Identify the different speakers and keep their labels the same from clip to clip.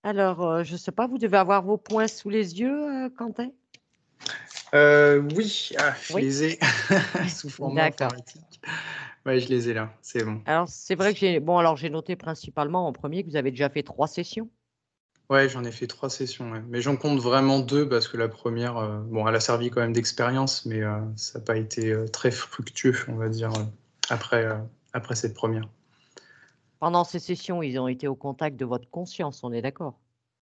Speaker 1: Alors, je ne sais pas, vous devez avoir vos points sous les yeux, Quentin?
Speaker 2: Oui, je
Speaker 1: Oui?
Speaker 2: les ai sous format
Speaker 1: D'accord.
Speaker 2: informatique. Ouais, je les ai là, c'est bon.
Speaker 1: Alors, c'est vrai que j'ai noté principalement en premier que vous avez déjà fait 3 sessions?
Speaker 2: Ouais, j'en ai fait 3 sessions, ouais, mais j'en compte vraiment 2 parce que la première, bon, elle a servi quand même d'expérience, mais ça a pas été, très fructueux, on va dire, après, après cette première.
Speaker 1: Pendant ces sessions, ils ont été au contact de votre conscience, on est d'accord?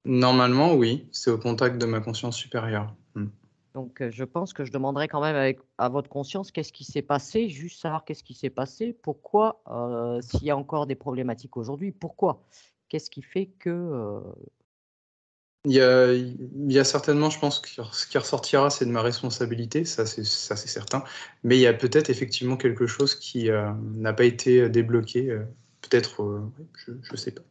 Speaker 2: Normalement, oui, c'est au contact de ma conscience supérieure. Mmh.
Speaker 1: Donc, je pense que je demanderai quand même à votre conscience qu'est-ce qui s'est passé, juste savoir qu'est-ce qui s'est passé, pourquoi, s'il y a encore des problématiques aujourd'hui, pourquoi? Qu'est-ce qui fait que,
Speaker 2: Il y a certainement, je pense que ce qui ressortira, c'est de ma responsabilité, ça c'est certain. Mais il y a peut-être effectivement quelque chose qui, n'a pas été, débloqué, peut-être, ouais, je sais pas.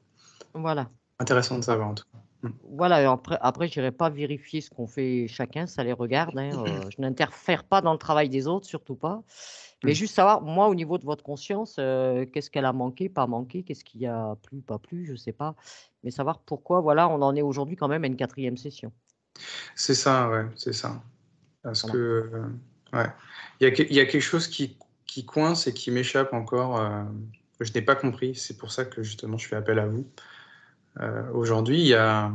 Speaker 1: voilà.
Speaker 2: Intéressant de
Speaker 1: Ap
Speaker 2: savoir en tout cas. Mmh.
Speaker 1: Voilà, et après j'irai pas vérifier ce qu'on fait chacun, ça les regarde, hein, je n'interfère pas dans le travail des autres, surtout pas. Mais
Speaker 2: Mmh.
Speaker 1: juste savoir, moi, au niveau de votre conscience, qu'est-ce qu'elle a manqué, pas manqué, qu'est-ce qui a plu, pas plu, je sais pas. Mais savoir pourquoi, voilà, on en est aujourd'hui quand même à une quatrième session.
Speaker 2: C'est ça, ouais, c'est ça. Parce que,
Speaker 1: Voilà.
Speaker 2: ouais, il y a quelque chose qui coince et qui m'échappe encore, que je n'ai pas compris. C'est pour ça que justement je fais appel à vous. Aujourd'hui, il y a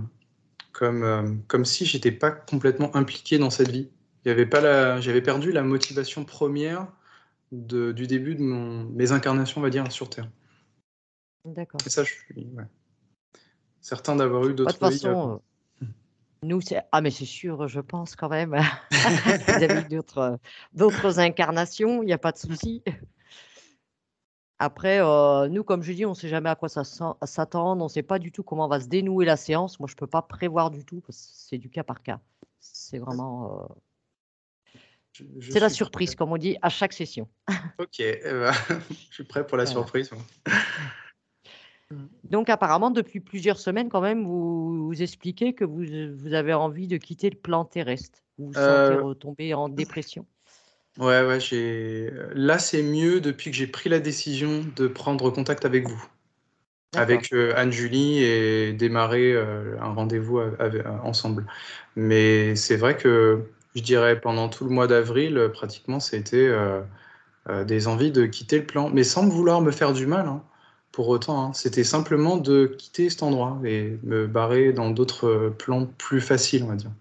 Speaker 2: comme si j'étais pas complètement impliqué dans cette vie. Il y avait pas la J'avais perdu la motivation première du début de mes incarnations, on va dire, sur terre.
Speaker 1: D'accord.
Speaker 2: Et ça, je suis, ouais, certain d'avoir eu
Speaker 1: Bah, de toute
Speaker 2: d'autres vies avant.
Speaker 1: façon, nous, mais c'est sûr, je pense quand même, vous avez eu d'autres incarnations, il y a pas de
Speaker 2: Mmh.
Speaker 1: souci. Après, nous, comme je dis, on ne sait jamais à quoi s'attendre, on ne sait pas du tout comment va se dénouer la séance. Moi, je peux pas prévoir du tout parce que c'est du cas par cas. C'est vraiment,
Speaker 2: Je
Speaker 1: c'est la
Speaker 2: suis prêt.
Speaker 1: surprise, comme on dit, à chaque session.
Speaker 2: OK, je suis prêt pour la
Speaker 1: Voilà.
Speaker 2: surprise, moi. Mmh.
Speaker 1: Donc apparemment, depuis plusieurs semaines quand même, vous expliquez que vous avez envie de quitter le plan terrestre. Vous vous sentez
Speaker 2: Heu,
Speaker 1: retomber en dépression?
Speaker 2: ouais, ouais, là, c'est mieux depuis que j'ai pris la décision de prendre contact avec vous.
Speaker 1: D'accord,
Speaker 2: Avec, Anne-Julie et démarrer, un rendez-vous ensemble. Mais c'est vrai que je dirais pendant tout le mois d'avril, pratiquement c'était, des envies de quitter le plan, mais sans vouloir me faire du mal, hein, pour autant, hein. C'était simplement de quitter cet endroit et me barrer dans d'autres, plans plus faciles, on va dire.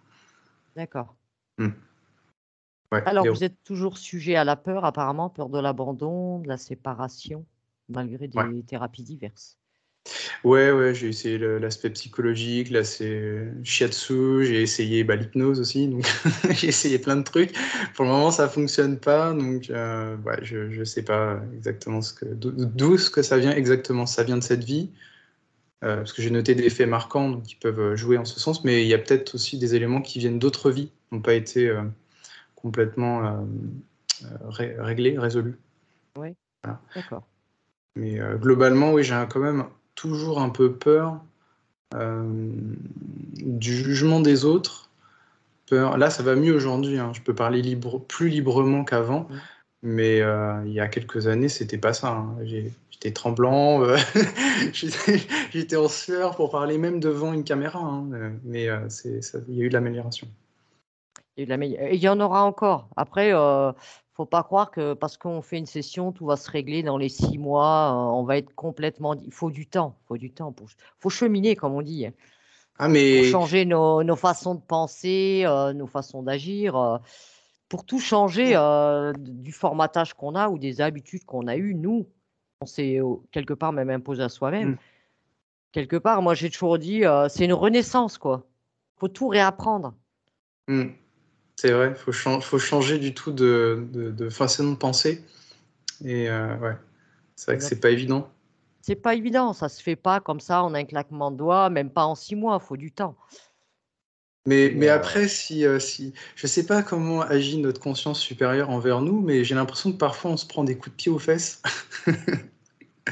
Speaker 1: d'accord.
Speaker 2: Mmh. Ouais,
Speaker 1: Alors vous êtes toujours sujet à la peur apparemment, peur de l'abandon, de la séparation, malgré
Speaker 2: ouais.
Speaker 1: des thérapies diverses?
Speaker 2: Ouais, ouais, j'ai essayé l'aspect psychologique, là, c'est shiatsu, j'ai essayé, bah, l'hypnose aussi, donc j'ai essayé plein de trucs. Pour le moment, ça fonctionne pas, donc ouais, je sais pas exactement d'où ce que ça vient exactement. Ça vient de cette vie, parce que j'ai noté des faits marquants, donc qui peuvent, jouer en ce sens, mais il y a peut-être aussi des éléments qui viennent d'autres vies, qui n'ont pas été, complètement, résolus.
Speaker 1: Oui,
Speaker 2: Voilà.
Speaker 1: d'accord.
Speaker 2: Mais globalement, oui, j'ai quand même toujours un peu peur, du jugement des autres, peur là, ça va mieux aujourd'hui, hein, je peux parler plus librement qu'avant,
Speaker 1: Mmh.
Speaker 2: mais il y a quelques années, c'était pas ça, hein. J'étais tremblant, j'étais j'étais en sueur pour parler même devant une caméra, hein, mais c'est ça, il y a eu de l'amélioration.
Speaker 1: Et il y en aura encore. Après, faut pas croire que parce qu'on fait une session, tout va se régler dans les 6 mois, on va être complètement il faut du temps faut cheminer comme on dit, hein,
Speaker 2: Ah
Speaker 1: pour
Speaker 2: mais
Speaker 1: changer nos façons de penser, nos façons d'agir, pour tout changer, du formatage qu'on a ou des habitudes qu'on a eues, nous. On s'est, quelque part même imposé à soi-même.
Speaker 2: mmh,
Speaker 1: Quelque part, moi j'ai toujours dit, c'est une renaissance quoi. Faut tout réapprendre.
Speaker 2: mmh, c'est vrai, faut changer du tout de façon de penser et ouais, c'est vrai
Speaker 1: Et
Speaker 2: que
Speaker 1: notre
Speaker 2: c'est pas évident.
Speaker 1: C'est pas évident, ça se fait pas comme ça en un claquement de doigts, même pas en 6 mois, faut du temps et
Speaker 2: Mais après si je sais pas comment agit notre conscience supérieure envers nous, mais j'ai l'impression que parfois on se prend des coups de pied aux fesses.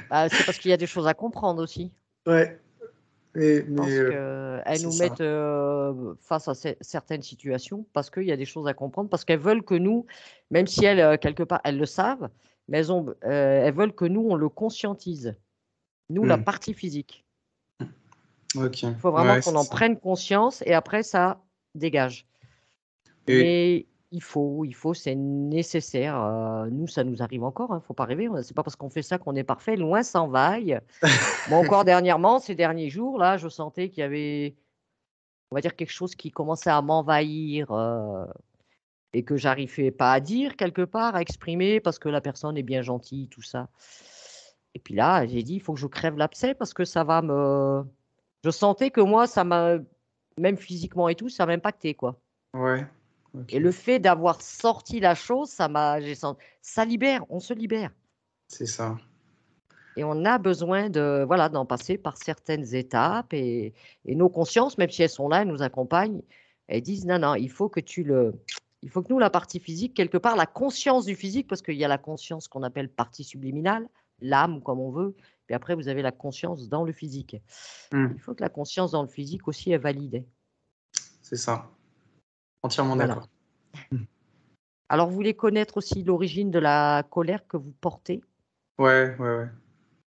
Speaker 1: bah, c'est parce qu'il y a des choses à comprendre aussi.
Speaker 2: Ouais,
Speaker 1: Je
Speaker 2: mais
Speaker 1: pense qu'elles
Speaker 2: c'est
Speaker 1: nous
Speaker 2: ça.
Speaker 1: mettent, face à certaines situations parce qu'il y a des choses à comprendre, parce qu'elles veulent que nous, même si elles, quelque part, elles le savent, mais elles veulent que nous, on le conscientise. Nous, la
Speaker 2: Mmh.
Speaker 1: partie physique.
Speaker 2: Ok.
Speaker 1: Il faut vraiment
Speaker 2: Ouais,
Speaker 1: qu'on
Speaker 2: c'est
Speaker 1: en
Speaker 2: ça.
Speaker 1: prenne conscience et après ça dégage.
Speaker 2: Et
Speaker 1: Mais c'est nécessaire. Nous, ça nous arrive encore, hein, faut pas rêver. C'est pas parce qu'on fait ça qu'on est parfait. Loin s'en vaille. Moi, encore dernièrement, ces derniers jours, là, je sentais qu'il y avait, on va dire, quelque chose qui commençait à m'envahir et que j'arrivais pas à dire quelque part, à exprimer parce que la personne est bien gentille, tout ça. Et puis là, j'ai dit, il faut que je crève l'abcès parce que ça va me. Je sentais que moi, ça m'a, même physiquement et tout, ça m'impactait, quoi.
Speaker 2: ouais,
Speaker 1: Et
Speaker 2: ok,
Speaker 1: le fait d'avoir sorti la chose, ça libère, on se libère.
Speaker 2: c'est ça.
Speaker 1: Et on a besoin de, voilà, d'en passer par certaines étapes et nos consciences, même si elles sont là, elles nous accompagnent, elles disent non, non, il faut que nous, la partie physique, quelque part, la conscience du physique, parce qu'il y a la conscience qu'on appelle partie subliminale, l'âme, comme on veut, puis après, vous avez la conscience dans le physique.
Speaker 2: Hmm,
Speaker 1: Il faut que la conscience dans le physique aussi est validée.
Speaker 2: c'est ça. Entièrement
Speaker 1: Voilà.
Speaker 2: d'accord. Hmm.
Speaker 1: Alors, vous voulez connaître aussi l'origine de la colère que vous portez?
Speaker 2: Ouais, ouais, ouais.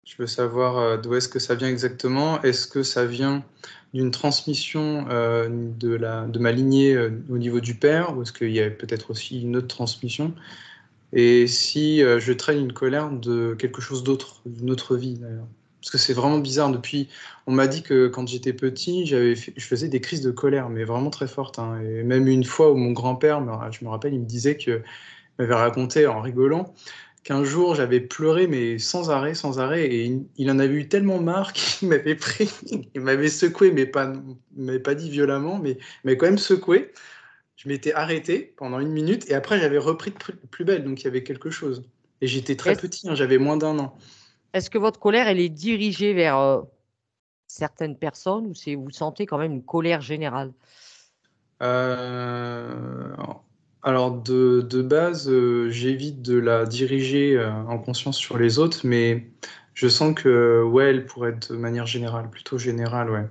Speaker 2: Je veux savoir d'où est-ce que ça vient exactement. Est-ce que ça vient d'une transmission de ma lignée au niveau du père, ou est-ce qu'il y a peut-être aussi une autre transmission? Et si je traîne une colère de quelque chose d'autre, d'une autre vie d'ailleurs. Parce que c'est vraiment bizarre. On m'a dit que quand j'étais petit, je faisais des crises de colère, mais vraiment très fortes, hein. Et même une fois où mon grand-père, je me rappelle, il me disait que, il m'avait raconté en rigolant qu'un jour j'avais pleuré, mais sans arrêt, et il en avait eu tellement marre qu'il m'avait pris, il m'avait secoué, mais pas dit violemment, mais quand même secoué. Je m'étais arrêté pendant 1 minute et après j'avais repris de plus belle, donc il y avait quelque chose. Et j'étais très
Speaker 1: Est-ce,
Speaker 2: petit, hein, j'avais moins d'1 an.
Speaker 1: est-ce que votre colère, elle est dirigée vers certaines personnes ou vous sentez quand même une colère générale?
Speaker 2: Euh, alors de base, j'évite de la diriger en conscience sur les autres, mais je sens que ouais, elle pourrait être de manière générale, plutôt générale, ouais.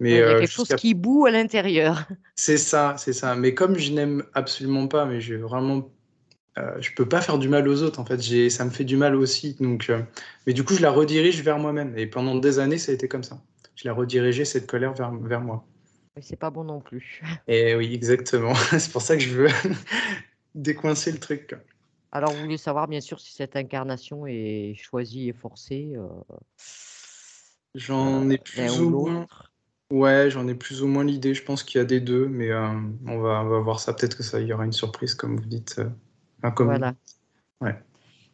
Speaker 2: Mais
Speaker 1: Ouais, il y a quelque chose
Speaker 2: jusqu'à
Speaker 1: qui bout à l'intérieur.
Speaker 2: c'est ça, c'est ça. Mais comme je n'aime absolument pas, mais j'ai vraiment je peux pas faire du mal aux autres, en fait, ça me fait du mal aussi. Donc, mais du coup, je la redirige vers moi-même. Et pendant des années, ça a été comme ça. Je la redirigeais, cette colère, vers moi.
Speaker 1: Mais c'est pas bon non plus.
Speaker 2: Et oui, exactement. C'est pour ça que je veux décoincer le truc, quoi.
Speaker 1: Alors, vous voulez savoir, bien sûr, si cette incarnation est choisie et forcée,
Speaker 2: J'en ai
Speaker 1: l'un
Speaker 2: plus
Speaker 1: ou
Speaker 2: ou moins.
Speaker 1: l'autre.
Speaker 2: Ouais, j'en ai plus ou moins l'idée. Je pense qu'il y a des deux, mais on va voir ça. Peut-être que ça, il y aura une surprise, comme vous dites. Enfin,
Speaker 1: Voilà.
Speaker 2: ouais.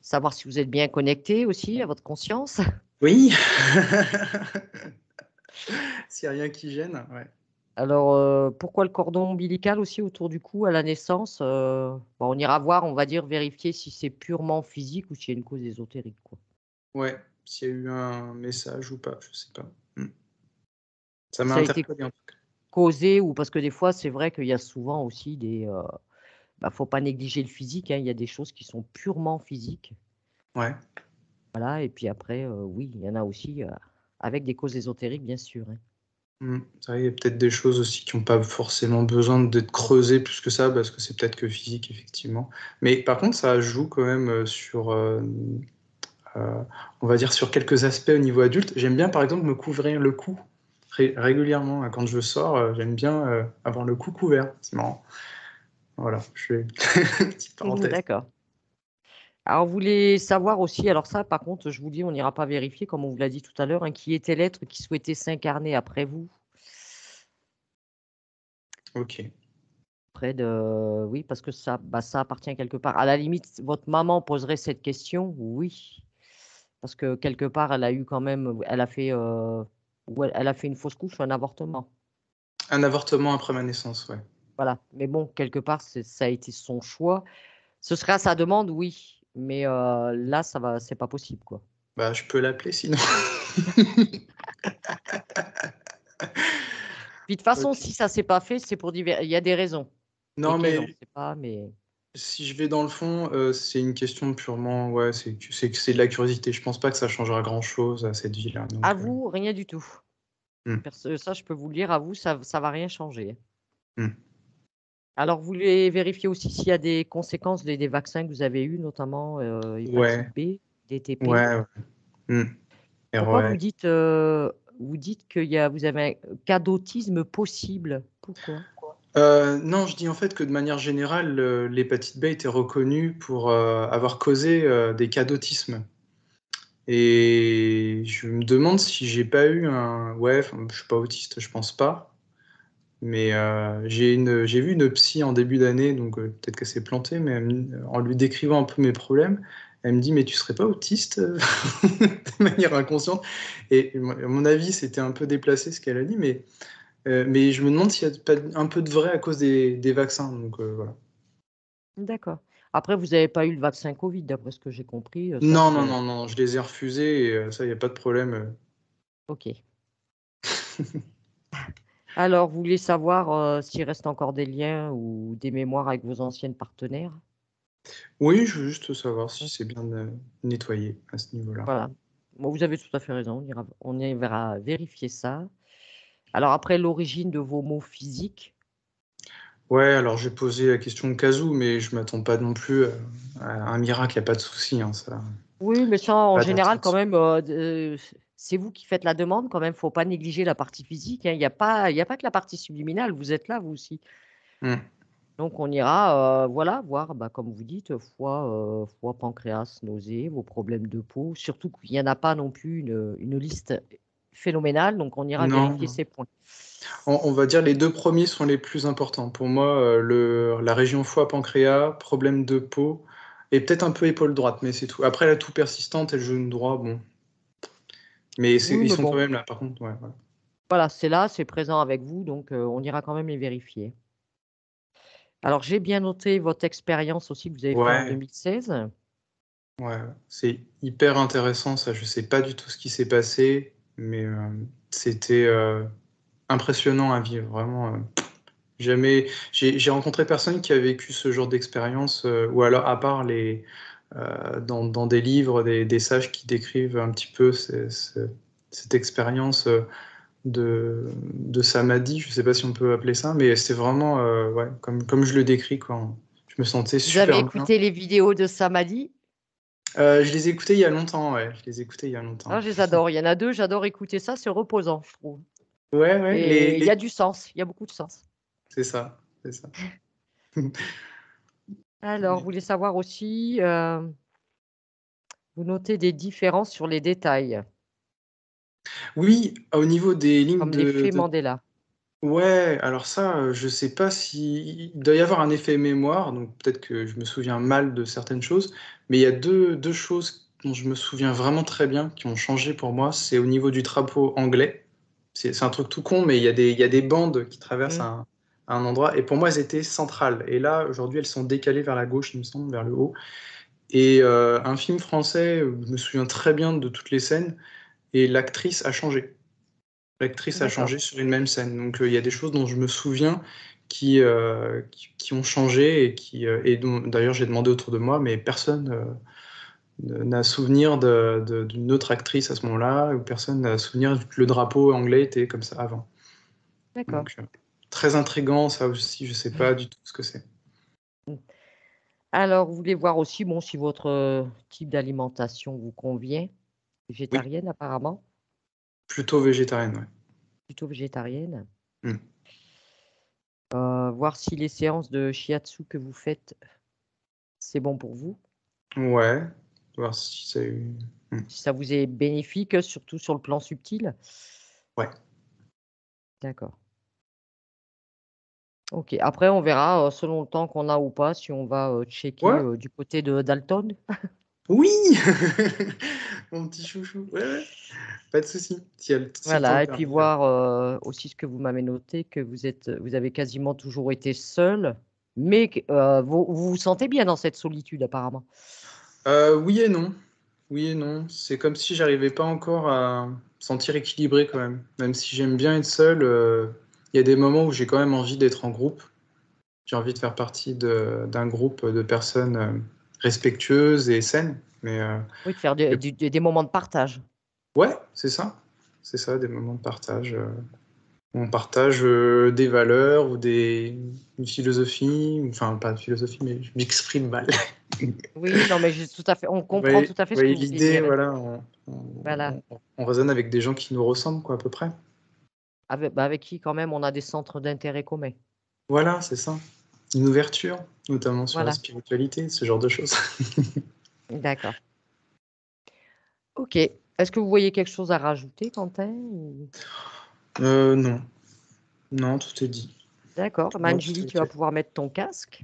Speaker 1: Savoir si vous êtes bien connecté aussi à votre conscience.
Speaker 2: Oui. S'il n'y a rien qui gêne, ouais.
Speaker 1: Alors, pourquoi le cordon ombilical aussi autour du cou à la naissance? Bon, on ira voir, on va dire, vérifier si c'est purement physique ou s'il y a une cause ésotérique, quoi.
Speaker 2: Ouais, s'il y a eu un message ou pas, je sais pas. Hmm. Ça
Speaker 1: Si
Speaker 2: m'a
Speaker 1: ça a été
Speaker 2: interpellé en tout cas.
Speaker 1: causé ou parce que des fois, c'est vrai qu'il y a souvent aussi des. Bah, faut pas négliger le physique, hein, il y a des choses qui sont purement physiques.
Speaker 2: Ouais.
Speaker 1: Voilà, et puis après, oui, il y en a aussi avec des causes ésotériques, bien sûr, hein.
Speaker 2: Hmm. C'est vrai, il y a peut-être des choses aussi qui n'ont pas forcément besoin d'être creusées plus que ça, parce que c'est peut-être que physique, effectivement. Mais par contre, ça joue quand même sur, euh, on va dire, sur quelques aspects au niveau adulte. J'aime bien, par exemple, me couvrir le cou régulièrement. Quand je sors, j'aime bien avoir le cou couvert. C'est marrant. Voilà, je fais une petite parenthèse.
Speaker 1: D'accord. Alors, vous voulez savoir aussi, alors ça, par contre, je vous dis, on n'ira pas vérifier, comme on vous l'a dit tout à l'heure, hein, qui était l'être qui souhaitait s'incarner après vous.
Speaker 2: Ok.
Speaker 1: Près de, oui, parce que ça, bah, ça appartient quelque part. À la limite, votre maman poserait cette question, oui, parce que quelque part, elle a eu quand même, elle a fait, ou elle a fait une fausse couche ou un avortement.
Speaker 2: Un avortement après ma naissance, ouais.
Speaker 1: Voilà. Mais bon, quelque part, ça a été son choix. Ce serait à sa demande, oui. Mais là, ça va, c'est pas possible, quoi.
Speaker 2: Bah, je peux l'appeler sinon.
Speaker 1: Puis de toute façon,
Speaker 2: Ok.
Speaker 1: si ça s'est pas fait, c'est pour divers. Il y a des raisons.
Speaker 2: Non,
Speaker 1: Lesquelles, on ne
Speaker 2: mais
Speaker 1: sait pas, mais
Speaker 2: si je vais dans le fond, c'est une question purement, ouais, c'est de la curiosité. Je pense pas que ça changera grand-chose à cette vie-là.
Speaker 1: à
Speaker 2: Donc,
Speaker 1: vous, rien du tout.
Speaker 2: hmm,
Speaker 1: Ça, je peux vous le dire, à vous, ça va rien changer.
Speaker 2: hmm.
Speaker 1: Alors, vous voulez vérifier aussi s'il y a des conséquences des vaccins que vous avez eus, notamment
Speaker 2: Ouais,
Speaker 1: hépatite B, DTP.
Speaker 2: ouais, ouais. Hmm.
Speaker 1: Pourquoi
Speaker 2: ROS.
Speaker 1: vous dites vous avez un cas d'autisme possible. Pourquoi?
Speaker 2: Non, je dis en fait que de manière générale, l'hépatite B était reconnue pour avoir causé des cas d'autisme. Et je me demande si j'ai pas eu un... Ouais, je suis pas autiste, je pense pas. Mais j'ai vu une psy en début d'année, donc peut-être qu'elle s'est plantée, mais en lui décrivant un peu mes problèmes, elle me dit, mais tu serais pas autiste de manière inconsciente. Et à mon avis, c'était un peu déplacé ce qu'elle a dit, mais je me demande s'il y a pas un peu de vrai à cause des vaccins. Donc voilà.
Speaker 1: D'accord. Après, vous n'avez pas eu le vaccin Covid, d'après ce que j'ai compris. Ça,
Speaker 2: Non, non,
Speaker 1: c'est
Speaker 2: non, non, je les ai refusés et ça, il n'y a pas de problème.
Speaker 1: OK. Alors, vous voulez savoir s'il reste encore des liens ou des mémoires avec vos anciennes partenaires?
Speaker 2: Oui, je veux juste savoir
Speaker 1: Mm.
Speaker 2: si c'est bien nettoyé à ce niveau-là.
Speaker 1: Voilà. Bon, vous avez tout à fait raison. On ira vérifier ça. Alors, après, l'origine de vos maux physiques.
Speaker 2: Ouais, alors j'ai posé la question de Kazoo, mais je m'attends pas non plus à un miracle, il n'y a pas de souci, hein, ça.
Speaker 1: Oui, mais ça, en
Speaker 2: Pas
Speaker 1: général, quand
Speaker 2: d'attente.
Speaker 1: même, c'est vous qui faites la demande. Quand même, faut pas négliger la partie physique, hein. Il y a pas que la partie subliminale. Vous êtes là, vous aussi.
Speaker 2: Hmm.
Speaker 1: Donc on ira, voilà, voir, bah, comme vous dites, foie, pancréas, nausées, vos problèmes de peau. Surtout qu'il y en a pas non plus une liste phénoménale, donc on ira
Speaker 2: Non,
Speaker 1: vérifier
Speaker 2: non.
Speaker 1: ces points.
Speaker 2: On va dire les deux premiers sont les plus importants. Pour moi, la région foie-pancréas, problème de peau, et peut-être un peu épaule droite, mais c'est tout. Après, la toux persistante et le genou droit, bon. Mais
Speaker 1: Oui,
Speaker 2: ils
Speaker 1: mais
Speaker 2: sont quand
Speaker 1: bon,
Speaker 2: même là, par contre, ouais, voilà.
Speaker 1: voilà, c'est là, c'est présent avec vous, donc on ira quand même les vérifier. Alors j'ai bien noté votre expérience aussi que vous avez fait en
Speaker 2: Ouais,
Speaker 1: 2016.
Speaker 2: ouais, c'est hyper intéressant, ça. Je sais pas du tout ce qui s'est passé, mais c'était impressionnant à vivre, vraiment. Jamais, j'ai rencontré personne qui a vécu ce genre d'expérience, ou alors à part dans des livres, des sages qui décrivent un petit peu cette expérience de samadhi, je sais pas si on peut appeler ça, mais c'est vraiment ouais, comme je le décris, quoi. Je me sentais
Speaker 1: Vous avez
Speaker 2: super bien.
Speaker 1: écouté les vidéos de Samadhi?
Speaker 2: Je les ai écoutés il y a longtemps, ouais, je les ai écoutés il y a
Speaker 1: Ah,
Speaker 2: longtemps.
Speaker 1: je les adore. Il y en a deux, j'adore écouter ça, c'est reposant, je trouve.
Speaker 2: Ouais, ouais,
Speaker 1: Et il y a du sens, il y a beaucoup de sens.
Speaker 2: c'est ça, c'est ça.
Speaker 1: Alors, vous voulez savoir aussi, vous notez des différences sur les détails,
Speaker 2: Oui, au niveau des lignes
Speaker 1: comme l'effet Mandela.
Speaker 2: Ouais, alors ça, je sais pas si... Il doit y avoir un effet mémoire, donc peut-être que je me souviens mal de certaines choses, mais il y a deux choses dont je me souviens vraiment très bien, qui ont changé pour moi. C'est au niveau du drapeau anglais. C'est un truc tout con, mais il y a des bandes qui traversent
Speaker 1: Mmh.
Speaker 2: un endroit, et pour moi, elles étaient centrales. Et là, aujourd'hui, elles sont décalées vers la gauche, il me semble, vers le haut. Et un film français, je me souviens très bien de toutes les scènes, et l'actrice a changé. L'actrice a
Speaker 1: D'accord,
Speaker 2: changé sur une même scène. Donc il y a des choses dont je me souviens qui ont changé et dont d'ailleurs j'ai demandé autour de moi, mais personne n'a souvenir d'une autre actrice à ce moment-là, ou personne n'a souvenir que le drapeau anglais était comme ça avant.
Speaker 1: d'accord.
Speaker 2: Donc très intriguant, ça aussi, je sais pas du tout ce que c'est.
Speaker 1: Mmh. Alors, vous voulez voir aussi, bon, si votre, type d'alimentation vous convient?
Speaker 2: Oui,
Speaker 1: Végétarienne apparemment?
Speaker 2: plutôt végétarienne, ouais.
Speaker 1: Plutôt végétarienne?
Speaker 2: Hmm.
Speaker 1: Voir si les séances de shiatsu que vous faites, c'est bon pour vous?
Speaker 2: Ouais, voir si ça a eu... Hmm.
Speaker 1: Si ça vous est bénéfique, surtout sur le plan subtil?
Speaker 2: Ouais.
Speaker 1: D'accord. OK. Après, on verra, selon le temps qu'on a ou pas, si on va, checker,
Speaker 2: Ouais,
Speaker 1: du côté de Dalton.
Speaker 2: oui! Mon petit chouchou, ouais, ouais, pas de souci, si le temps le
Speaker 1: Voilà et puis
Speaker 2: permet.
Speaker 1: voir, aussi ce que vous m'avez noté, que vous avez quasiment toujours été seul, mais que, vous vous sentez bien dans cette solitude apparemment?
Speaker 2: Oui et non. Oui et non. C'est comme si j'arrivais pas encore à me sentir équilibré quand même. Même si j'aime bien être seul, il y a des moments où j'ai quand même envie d'être en groupe. J'ai envie de faire partie d'un groupe de personnes respectueuses et saines.
Speaker 1: Oui, de faire des moments de partage.
Speaker 2: Ouais, c'est ça. C'est ça, des moments de partage. Où on partage des valeurs ou une philosophie. Enfin, pas de philosophie, mais je m'exprime mal.
Speaker 1: Oui, non, mais tout à fait, on
Speaker 2: Vous
Speaker 1: comprend tout à fait ce que
Speaker 2: voyez
Speaker 1: vous voulez
Speaker 2: l'idée,
Speaker 1: dire.
Speaker 2: voilà,
Speaker 1: Voilà.
Speaker 2: on raisonne avec des gens qui nous ressemblent, quoi, à peu près.
Speaker 1: Avec qui quand même on a des centres d'intérêt communs.
Speaker 2: Voilà, c'est ça. Une ouverture, notamment sur la
Speaker 1: Voilà,
Speaker 2: spiritualité, ce genre de choses.
Speaker 1: d'accord. OK. Est-ce que vous voyez quelque chose à rajouter, Quentin, ou?
Speaker 2: Non. Non, tout est dit.
Speaker 1: D'accord.
Speaker 2: Pour moi, tout
Speaker 1: Manjuli,
Speaker 2: est
Speaker 1: tu vas
Speaker 2: OK.
Speaker 1: pouvoir mettre ton casque.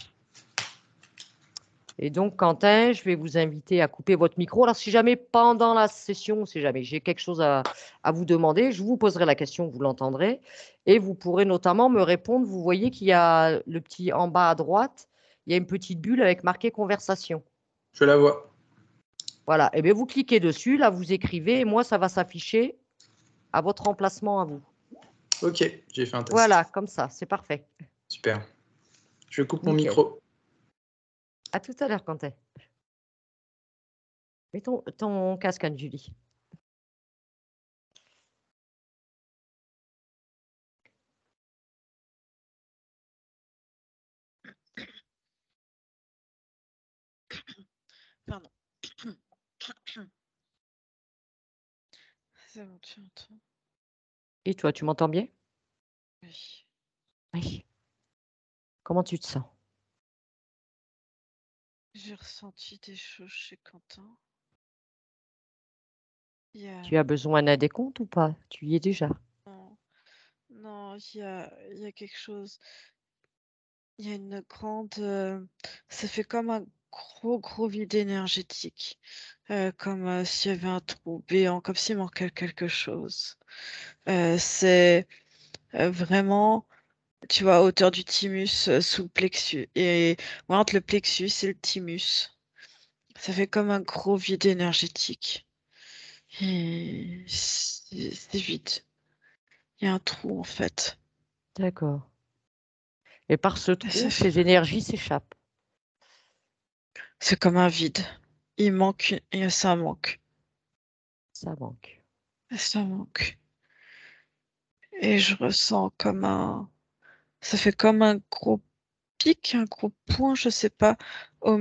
Speaker 1: Et donc, Quentin, je vais vous inviter à couper votre micro. Alors, si jamais pendant la session, si jamais j'ai quelque chose à vous demander, je vous poserai la question, vous l'entendrez, et vous pourrez notamment me répondre. Vous voyez qu'il y a le petit en bas à droite, il y a une petite bulle avec marqué conversation.
Speaker 2: Je la vois.
Speaker 1: Voilà. Et bien, vous cliquez dessus, là, vous écrivez, et moi, ça va s'afficher à votre emplacement à vous.
Speaker 2: OK, j'ai fait un
Speaker 1: Voilà,
Speaker 2: test.
Speaker 1: comme ça, c'est parfait.
Speaker 2: Super. Je coupe mon
Speaker 1: Nickel.
Speaker 2: micro.
Speaker 1: À tout à l'heure, Quentin. Mets ton casque, Anne-Julie.
Speaker 3: Pardon. C'est bon, tu entends?
Speaker 1: Et toi, tu m'entends bien?
Speaker 3: Oui.
Speaker 1: Oui. Comment tu te sens?
Speaker 3: J'ai ressenti des choses chez Quentin. Il y a...
Speaker 1: Tu as besoin d'un décompte ou pas? Tu y es déjà?
Speaker 3: Non, non, il y a quelque chose. Il y a une grande... ça fait comme un gros vide énergétique. Comme s'il y avait un trou béant, comme s'il manquait quelque chose. C'est vraiment, tu vois, à hauteur du thymus, sous le plexus. Et entre le plexus et le thymus. Ça fait comme un gros vide énergétique. Et c'est vide. Il y a un trou en fait.
Speaker 1: D'accord. Et par ce
Speaker 3: Et
Speaker 1: trou, ces énergies s'échappent.
Speaker 3: c'est comme un vide. Il manque, et ça manque.
Speaker 1: Ça manque.
Speaker 3: Et ça manque. Et je ressens comme un. Ça fait comme un gros pic, un gros point, je sais pas, au...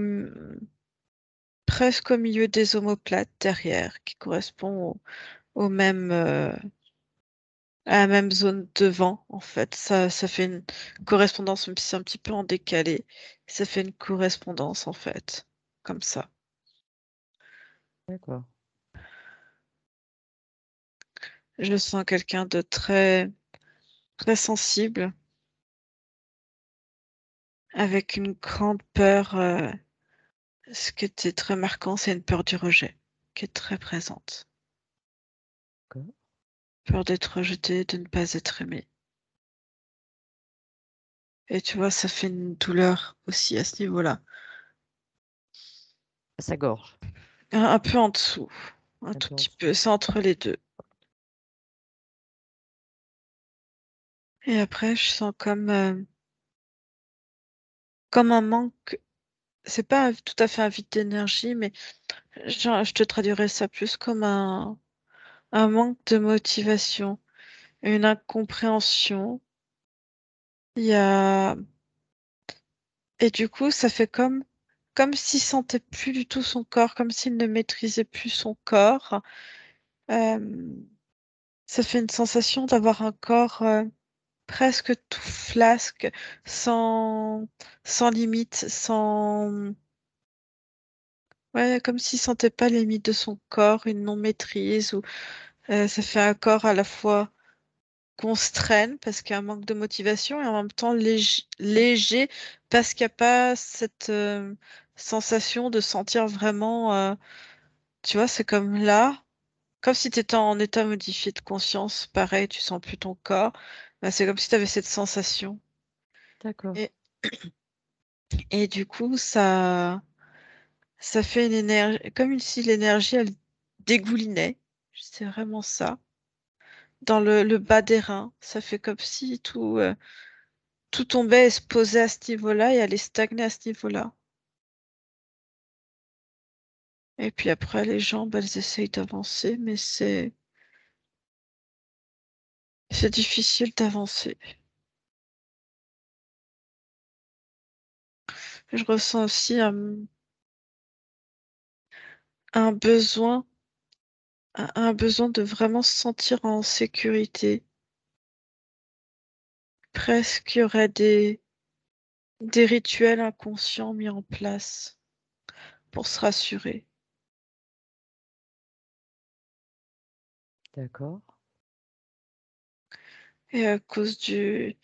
Speaker 3: presque au milieu des omoplates derrière, qui correspond au même. À la même zone devant, en fait. Ça fait une correspondance, même si c'est un petit peu en décalé. Ça fait une correspondance, en fait. Comme ça.
Speaker 1: D'accord.
Speaker 3: Je sens quelqu'un de très sensible, avec une grande peur. Ce qui était très marquant, c'est une peur du rejet, qui est très présente.
Speaker 1: D'accord.
Speaker 3: Peur d'être rejeté, de ne pas être aimé. Et tu vois, ça fait une douleur aussi à ce niveau-là.
Speaker 1: À sa gorge.
Speaker 3: Un peu en dessous, un
Speaker 1: Un
Speaker 3: tout
Speaker 1: peu en
Speaker 3: petit
Speaker 1: dessous.
Speaker 3: peu, c'est entre les deux. Et après, je sens comme un manque. C'est pas tout à fait un vide d'énergie, mais je te traduirais ça plus comme un manque de motivation, une incompréhension. Il y a, et du coup, ça fait comme s'il sentait plus du tout son corps, comme s'il ne maîtrisait plus son corps. Euh, Ça fait une sensation d'avoir un corps presque tout flasque, sans, sans limite, sans, ouais, comme s'il sentait pas les limites de son corps, une non-maîtrise, ou ça fait un corps à la fois qu'on se traîne parce qu'il y a un manque de motivation et en même temps léger parce qu'il n'y a pas cette sensation de sentir vraiment, tu vois, c'est comme là, comme si tu étais en état modifié de conscience, pareil, tu sens plus ton corps. Bah, c'est comme si tu avais cette sensation.
Speaker 1: D'accord.
Speaker 3: Et, et du coup, ça fait une énergie, comme si l'énergie, elle dégoulinait. C'est vraiment ça. Dans le bas des reins, ça fait comme si tout tombait et se posait à ce niveau-là et allait stagner à ce niveau-là. Et puis après, les jambes, elles essayent d'avancer, mais c'est difficile d'avancer. Je ressens aussi un besoin, un besoin de vraiment se sentir en sécurité. Presque, il y aurait des rituels inconscients mis en place pour se rassurer.
Speaker 1: D'accord.
Speaker 3: Et à cause du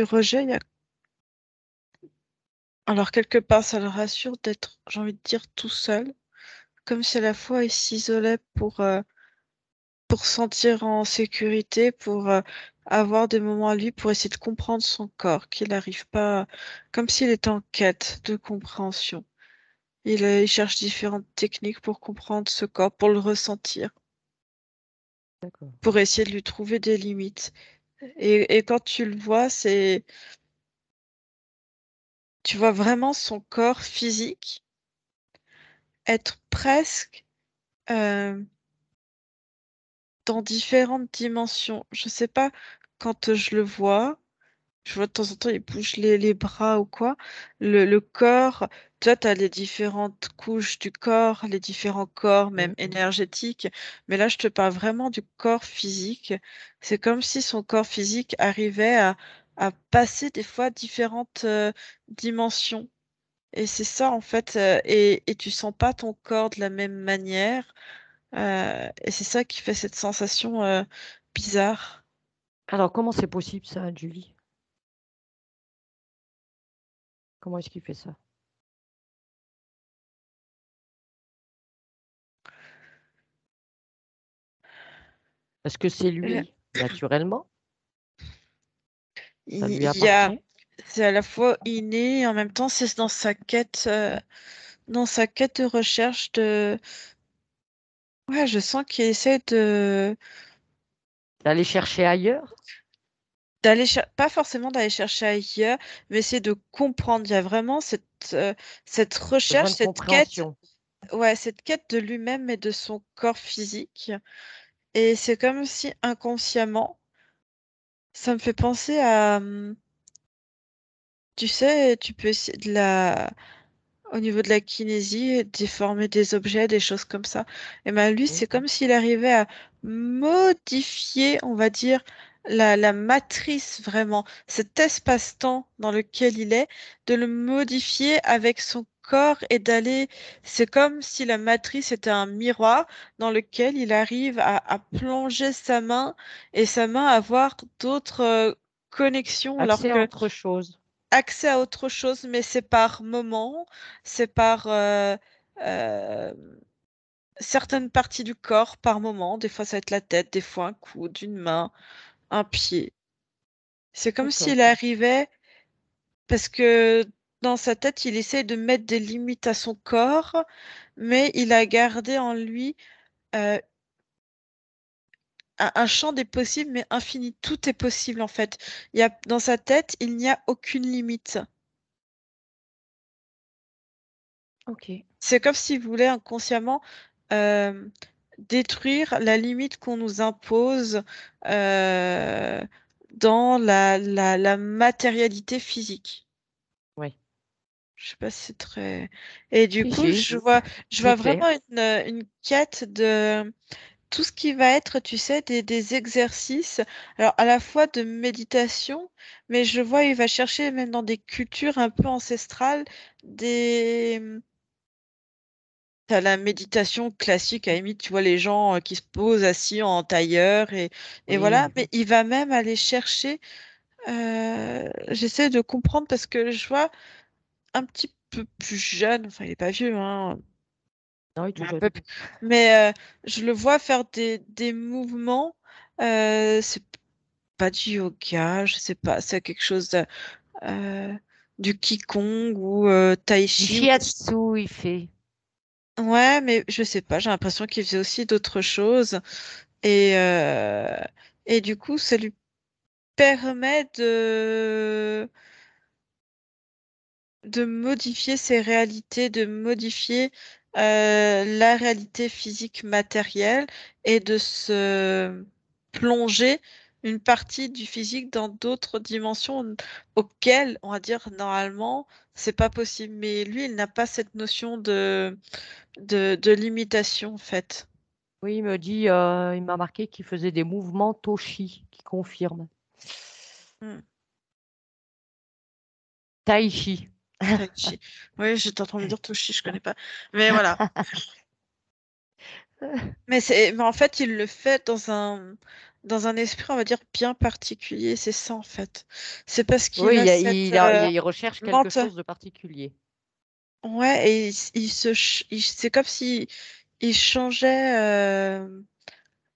Speaker 3: rejet, alors quelque part, ça le rassure d'être, j'ai envie de dire, tout seul, comme si à la fois il s'isolait pour se sentir en sécurité, pour avoir des moments à lui, pour essayer de comprendre son corps, qu'il n'arrive pas, comme s'il était en quête de compréhension. Il cherche différentes techniques pour comprendre ce corps, pour le ressentir,
Speaker 1: D'accord.
Speaker 3: pour essayer de lui trouver des limites. Et quand tu le vois, tu vois vraiment son corps physique être presque euh, dans différentes dimensions. Je sais pas, quand je le vois, je vois de temps en temps, il bouge les bras ou quoi. Le corps, tu vois, tu as les différentes couches du corps, les différents corps, même
Speaker 1: Mhm.
Speaker 3: énergétiques. Mais là, je te parle vraiment du corps physique. C'est comme si son corps physique arrivait à passer des fois différentes dimensions. Et c'est ça, en fait, et tu sens pas ton corps de la même manière. Et c'est ça qui fait cette sensation bizarre.
Speaker 1: Alors, comment c'est possible ça, Julie? Comment est-ce qu'il fait ça? Est-ce que c'est
Speaker 3: Euh,
Speaker 1: lui, naturellement? Ça
Speaker 3: Il
Speaker 1: lui
Speaker 3: y a,
Speaker 1: appartient?
Speaker 3: c'est à la fois inné et en même temps c'est dans sa quête de recherche de, ouais, je sens qu'il essaie
Speaker 1: D'aller chercher ailleurs?
Speaker 3: pas forcément d'aller chercher ailleurs, mais essayer de comprendre. Il y a vraiment cette
Speaker 1: Besoin
Speaker 3: recherche,
Speaker 1: de compréhension.
Speaker 3: cette quête de lui-même et de son corps physique. Et c'est comme si inconsciemment, ça me fait penser à, tu sais, tu peux essayer au niveau de la kinésie, déformer des objets, des choses comme ça. Et ben lui, c'est
Speaker 1: Mhm.
Speaker 3: comme s'il arrivait à modifier, on va dire, la matrice vraiment, cet espace-temps dans lequel il est, de le modifier avec son corps et d'aller. C'est comme si la matrice était un miroir dans lequel il arrive à plonger sa main et sa main avoir d'autres connexions, alors
Speaker 1: Accès à
Speaker 3: que
Speaker 1: autre chose.
Speaker 3: accès à autre chose, mais c'est par moment, c'est par euh, certaines parties du corps par moment. Des fois, ça va être la tête, des fois un coude, une main, un pied. C'est comme
Speaker 1: D'accord.
Speaker 3: s'il arrivait, parce que dans sa tête, il essaie de mettre des limites à son corps, mais il a gardé en lui euh, un champ des possibles, mais infini. Tout est possible en fait. Dans sa tête, il n'y a aucune limite.
Speaker 1: Ok.
Speaker 3: C'est comme s'il voulait inconsciemment euh, détruire la limite qu'on nous impose euh, dans la matérialité physique.
Speaker 1: Oui.
Speaker 3: Je sais pas si c'est très. Et du
Speaker 1: Si,
Speaker 3: coup,
Speaker 1: si,
Speaker 3: je
Speaker 1: c'est
Speaker 3: vois
Speaker 1: clair.
Speaker 3: vraiment une quête de tout ce qui va être, tu sais, des exercices. Alors, à la fois de méditation, mais je vois, il va chercher même dans des cultures un peu ancestrales, des T'as la méditation classique, à la limite, tu vois les gens qui se posent assis en tailleur et voilà,
Speaker 1: Oui.
Speaker 3: mais il va même aller chercher, j'essaie de comprendre parce que je vois un petit peu plus jeune, enfin il est pas vieux, hein,
Speaker 1: Non, il est tout
Speaker 3: mais
Speaker 1: jeune.
Speaker 3: mais je le vois faire des mouvements, c'est pas du yoga, je sais pas, c'est quelque chose euh, du Qigong ou Tai
Speaker 1: Du
Speaker 3: Chi.
Speaker 1: shiatsu, il fait.
Speaker 3: Ouais, mais je sais pas, j'ai l'impression qu'il faisait aussi d'autres choses. Et, euh, et du coup, ça lui permet de modifier ses réalités, de modifier la réalité physique matérielle et de se plonger. une partie du physique dans d'autres dimensions auxquelles, on va dire, normalement, c'est pas possible. Mais lui, il n'a pas cette notion de limitation, en fait.
Speaker 1: Oui, il me dit, il m'a marqué qu'il faisait des mouvements Toshi, qui confirme.
Speaker 3: Hmm.
Speaker 1: Tai Chi.
Speaker 3: Tai Chi. Oui, j'étais en train de me dire Toshi, je connais pas. Mais voilà. Mais en fait, il le fait dans un esprit, on va dire, bien particulier. C'est ça, en fait. C'est parce qu'il
Speaker 1: Oui,
Speaker 3: a cette
Speaker 1: il recherche quelque
Speaker 3: mente.
Speaker 1: chose de particulier.
Speaker 3: Ouais, et c'est comme si il changeait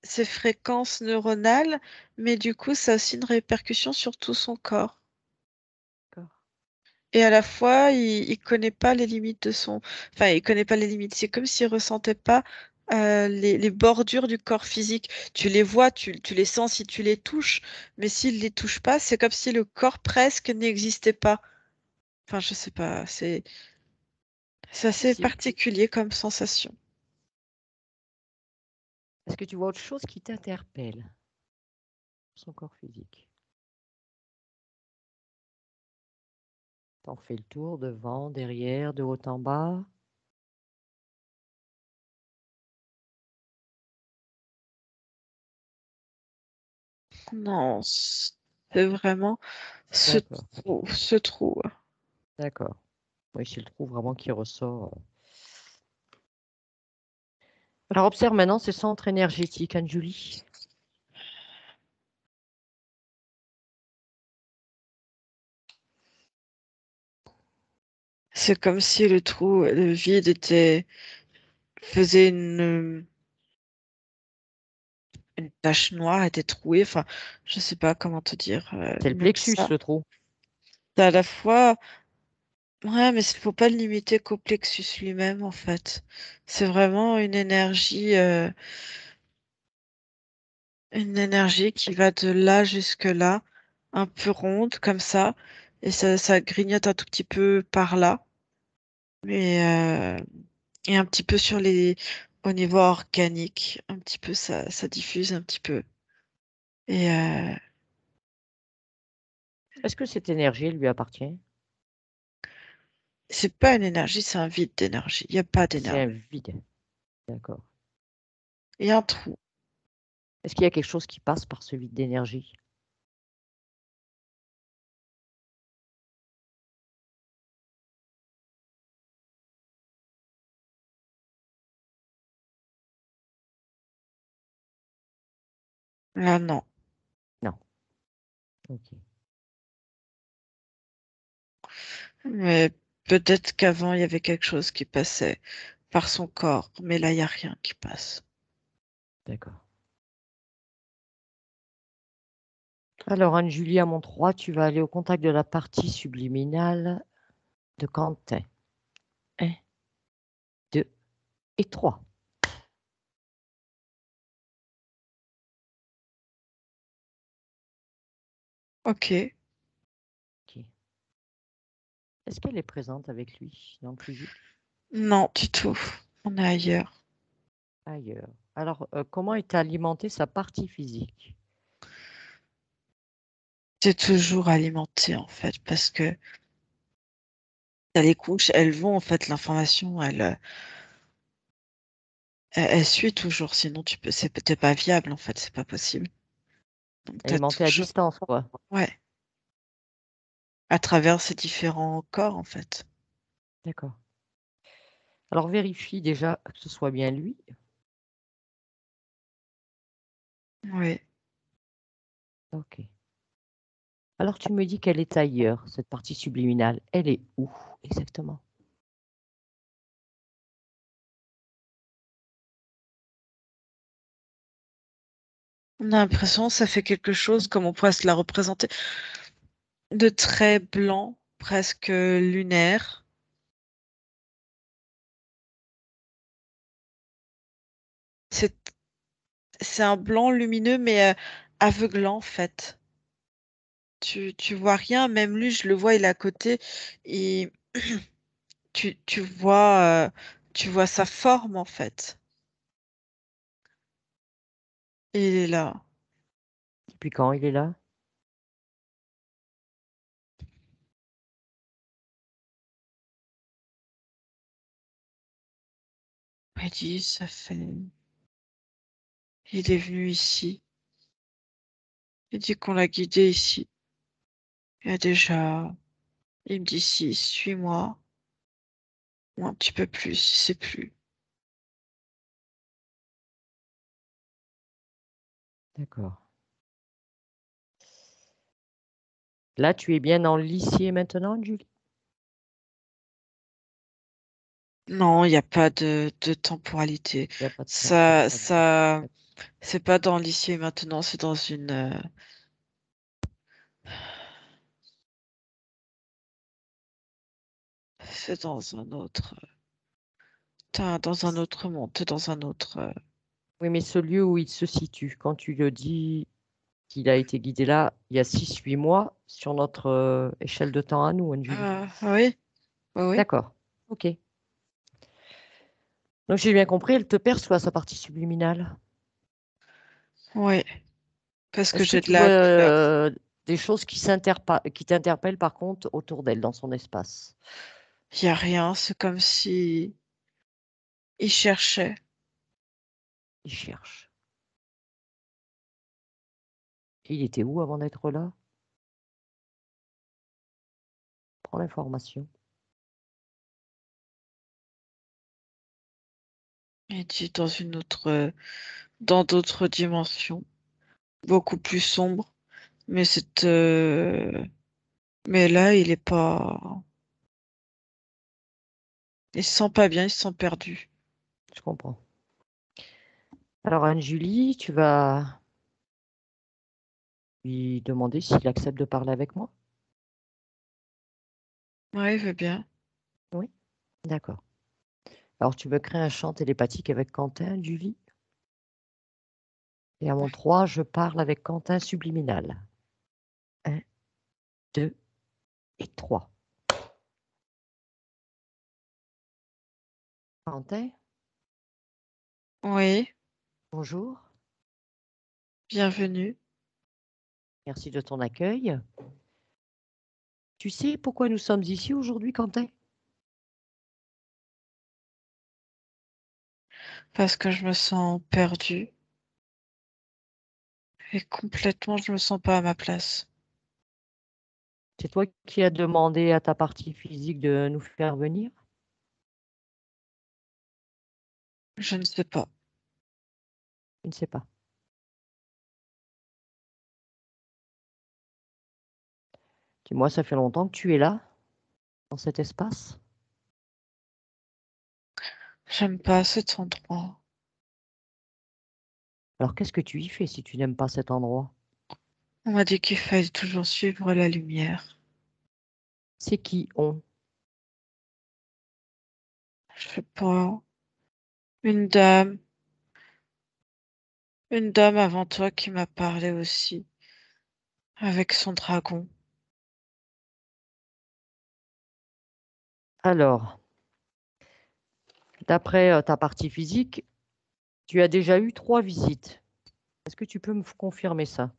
Speaker 3: ses fréquences neuronales, mais du coup, ça a aussi une répercussion sur tout son corps.
Speaker 1: D'accord.
Speaker 3: Et à la fois, il connaît pas les limites de son. Enfin, il connaît pas les limites. C'est comme s'il ressentait pas les bordures du corps physique. Tu les vois, tu les sens si tu les touches, mais s'il les touche pas, c'est comme si le corps presque n'existait pas. Enfin, je sais pas. C'est assez
Speaker 1: Possible.
Speaker 3: particulier comme sensation.
Speaker 1: Est-ce que tu vois autre chose qui t'interpelle? Son corps physique. T'en fais le tour, devant, derrière, de haut en bas.
Speaker 3: Non, c'est vraiment ce
Speaker 1: D'accord,
Speaker 3: ce trou.
Speaker 1: d'accord. Oui, c'est le trou vraiment qui ressort. Alors, observe maintenant ces centres énergétiques, Anne-Julie.
Speaker 3: C'est comme si le vide faisait une tache noire, était trouée. Enfin, je sais pas comment te dire.
Speaker 1: C'est le
Speaker 3: Même
Speaker 1: plexus,
Speaker 3: ça.
Speaker 1: le trou.
Speaker 3: C'est à la fois, ouais, mais il faut pas le limiter qu'au plexus lui-même, en fait. C'est vraiment une énergie qui va de là jusque là, un peu ronde comme ça, et ça grignote un tout petit peu par là, mais et un petit peu au niveau organique, un petit peu ça diffuse un petit peu. Et
Speaker 1: Est-ce que cette énergie elle lui appartient?
Speaker 3: c'est pas une énergie, c'est un vide d'énergie. Il n'y a pas
Speaker 1: C'est un
Speaker 3: d'énergie.
Speaker 1: vide. D'accord.
Speaker 3: Il y a un trou.
Speaker 1: Est-ce qu'il y a quelque chose qui passe par ce vide d'énergie?
Speaker 3: Là, non.
Speaker 1: Non. Ok.
Speaker 3: Mais peut-être qu'avant, il y avait quelque chose qui passait par son corps, mais là, il n'y a rien qui passe.
Speaker 1: D'accord. Alors, Anne-Julie, à mon 3, tu vas aller au contact de la partie subliminale de Quentin. 1, 2 et 3.
Speaker 3: Ok.
Speaker 1: Ok. Est-ce qu'elle est présente avec lui dans le physique?
Speaker 3: Non, du tout. On est ailleurs.
Speaker 1: Ailleurs. Alors, comment est alimentée sa partie physique?
Speaker 3: C'est toujours alimenté, en fait, parce que t'as les couches, elles vont, en fait, l'information, elle suit toujours, sinon c'est peut-être pas viable, en fait, c'est pas possible. Donc, t'as
Speaker 1: Alimentée à
Speaker 3: toujours,
Speaker 1: distance, quoi.
Speaker 3: ouais, à travers ces différents corps, en fait.
Speaker 1: D'accord. Alors, vérifie déjà que ce soit bien lui.
Speaker 3: Oui.
Speaker 1: Ok. Alors, tu me dis qu'elle est ailleurs, cette partie subliminale. Elle est où exactement?
Speaker 3: On a l'impression que ça fait quelque chose, comme on pourrait se la représenter, de très blanc, presque lunaire. C'est, c'est un blanc lumineux, mais aveuglant, en fait. Tu vois rien, même lui, je le vois, il est à côté, et tu, tu vois, euh, tu vois sa forme, en fait. Et il est là.
Speaker 1: Depuis quand il est là?
Speaker 3: Il dit, ça fait. Il est venu ici. Il dit qu'on l'a guidé ici. Il y a déjà. Il me dit si, suis-moi. Ou un petit peu plus, il sait plus.
Speaker 1: D'accord. Là, tu es bien dans l'ici et maintenant, Julie?
Speaker 3: Non, il n'y a pas de temporalité.
Speaker 1: Il n'y a pas de
Speaker 3: Ça,
Speaker 1: temporalité.
Speaker 3: ça, c'est pas dans l'ici et maintenant, c'est dans une. C'est dans un autre. Dans un autre monde, t'es dans un autre.
Speaker 1: Oui, mais ce lieu où il se situe, quand tu le dis qu'il a été guidé là il y a 6-8 mois, sur notre échelle de temps à nous, Anne-Julie.
Speaker 3: Oui, oui, oui.
Speaker 1: D'accord. Ok. Donc, j'ai bien compris, elle te perçoit sa partie subliminale.
Speaker 3: Oui, parce que
Speaker 1: Est-ce que
Speaker 3: j'ai de
Speaker 1: tu vois
Speaker 3: la douleur.
Speaker 1: des choses qui t'interpellent par contre autour d'elle, dans son espace?
Speaker 3: Il n'y a rien, c'est comme si il cherchait.
Speaker 1: Il cherche. Il était où avant d'être là? Prends l'information.
Speaker 3: Il dit dans d'autres dimensions, beaucoup plus sombres. Mais mais là, il est pas, il se sent pas bien, il se sent perdu.
Speaker 1: Je comprends. Alors, Anne-Julie, tu vas lui demander s'il accepte de parler avec moi?
Speaker 3: Oui, il veut bien.
Speaker 1: Oui, d'accord. Alors, tu veux créer un champ télépathique avec Quentin, Julie? Et à mon 3, je parle avec Quentin subliminal. 1, 2 et 3. Quentin,
Speaker 3: Oui,
Speaker 1: bonjour.
Speaker 3: bienvenue.
Speaker 1: Merci de ton accueil. Tu sais pourquoi nous sommes ici aujourd'hui, Quentin?
Speaker 3: Parce que je me sens perdue et complètement, je me sens pas à ma place.
Speaker 1: C'est toi qui as demandé à ta partie physique de nous faire venir?
Speaker 3: Je ne sais pas.
Speaker 1: Je ne sais pas. Dis-moi, ça fait longtemps que tu es là, dans cet espace?
Speaker 3: J'aime pas cet endroit.
Speaker 1: Alors qu'est-ce que tu y fais si tu n'aimes pas cet endroit?
Speaker 3: On m'a dit qu'il fallait toujours suivre la lumière.
Speaker 1: C'est qui on?
Speaker 3: Je sais pas. Une dame, une dame avant toi qui m'a parlé aussi, avec son dragon.
Speaker 1: Alors, d'après ta partie physique, tu as déjà eu 3 visites. Est-ce que tu peux me confirmer ça?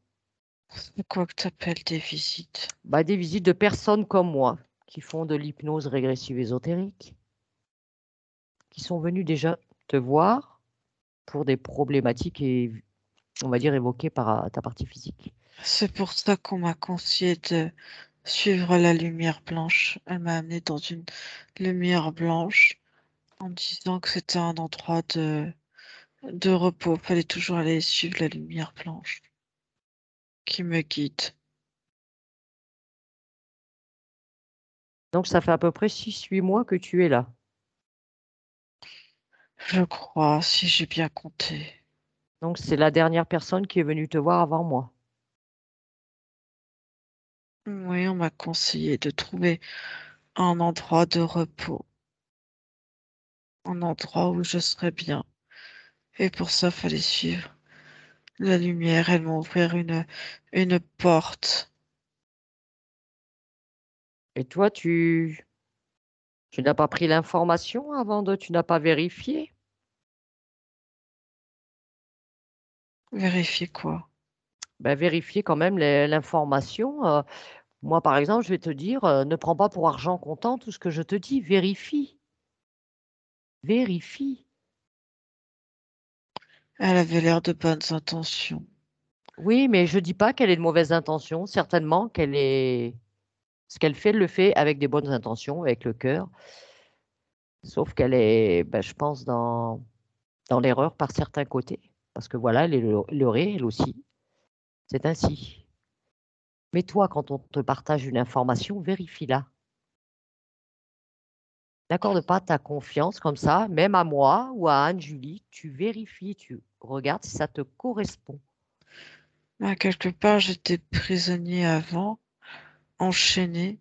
Speaker 3: C'est quoi que t'appelles des visites?
Speaker 1: Bah, des visites de personnes comme moi, qui font de l'hypnose régressive ésotérique, qui sont venues déjà te voir pour des problématiques on va dire évoquées par ta partie physique.
Speaker 3: C'est pour ça qu'on m'a conseillé de suivre la lumière blanche. Elle m'a amené dans une lumière blanche en me disant que c'était un endroit de repos. Fallait toujours aller suivre la lumière blanche qui me guide.
Speaker 1: Donc, ça fait à peu près 6-8 mois que tu es là.
Speaker 3: Je crois, si j'ai bien compté.
Speaker 1: Donc, c'est la dernière personne qui est venue te voir avant moi.
Speaker 3: Oui, on m'a conseillé de trouver un endroit de repos, un endroit où je serais bien. Et pour ça, fallait suivre la lumière. Elle m'a ouvert une porte.
Speaker 1: Et toi, tu n'as pas pris l'information tu n'as pas vérifié?
Speaker 3: Vérifier quoi?
Speaker 1: Ben, vérifier quand même l'information. Moi, par exemple, je vais te dire, ne prends pas pour argent comptant tout ce que je te dis. Vérifie. Vérifie.
Speaker 3: Elle avait l'air de bonnes intentions.
Speaker 1: Oui, mais je dis pas qu'elle est de mauvaise intention. Certainement qu'elle est. Ce qu'elle fait, elle le fait avec des bonnes intentions, avec le cœur. Sauf qu'elle est, ben, je pense, dans l'erreur par certains côtés. Parce que voilà, elle est leurrée, elle aussi. C'est ainsi. Mais toi, quand on te partage une information, vérifie-la. N'accorde pas ta confiance comme ça, même à moi ou à Anne-Julie. Tu vérifies, tu regardes si ça te correspond.
Speaker 3: Quelque part, j'étais prisonnier avant, enchaîné,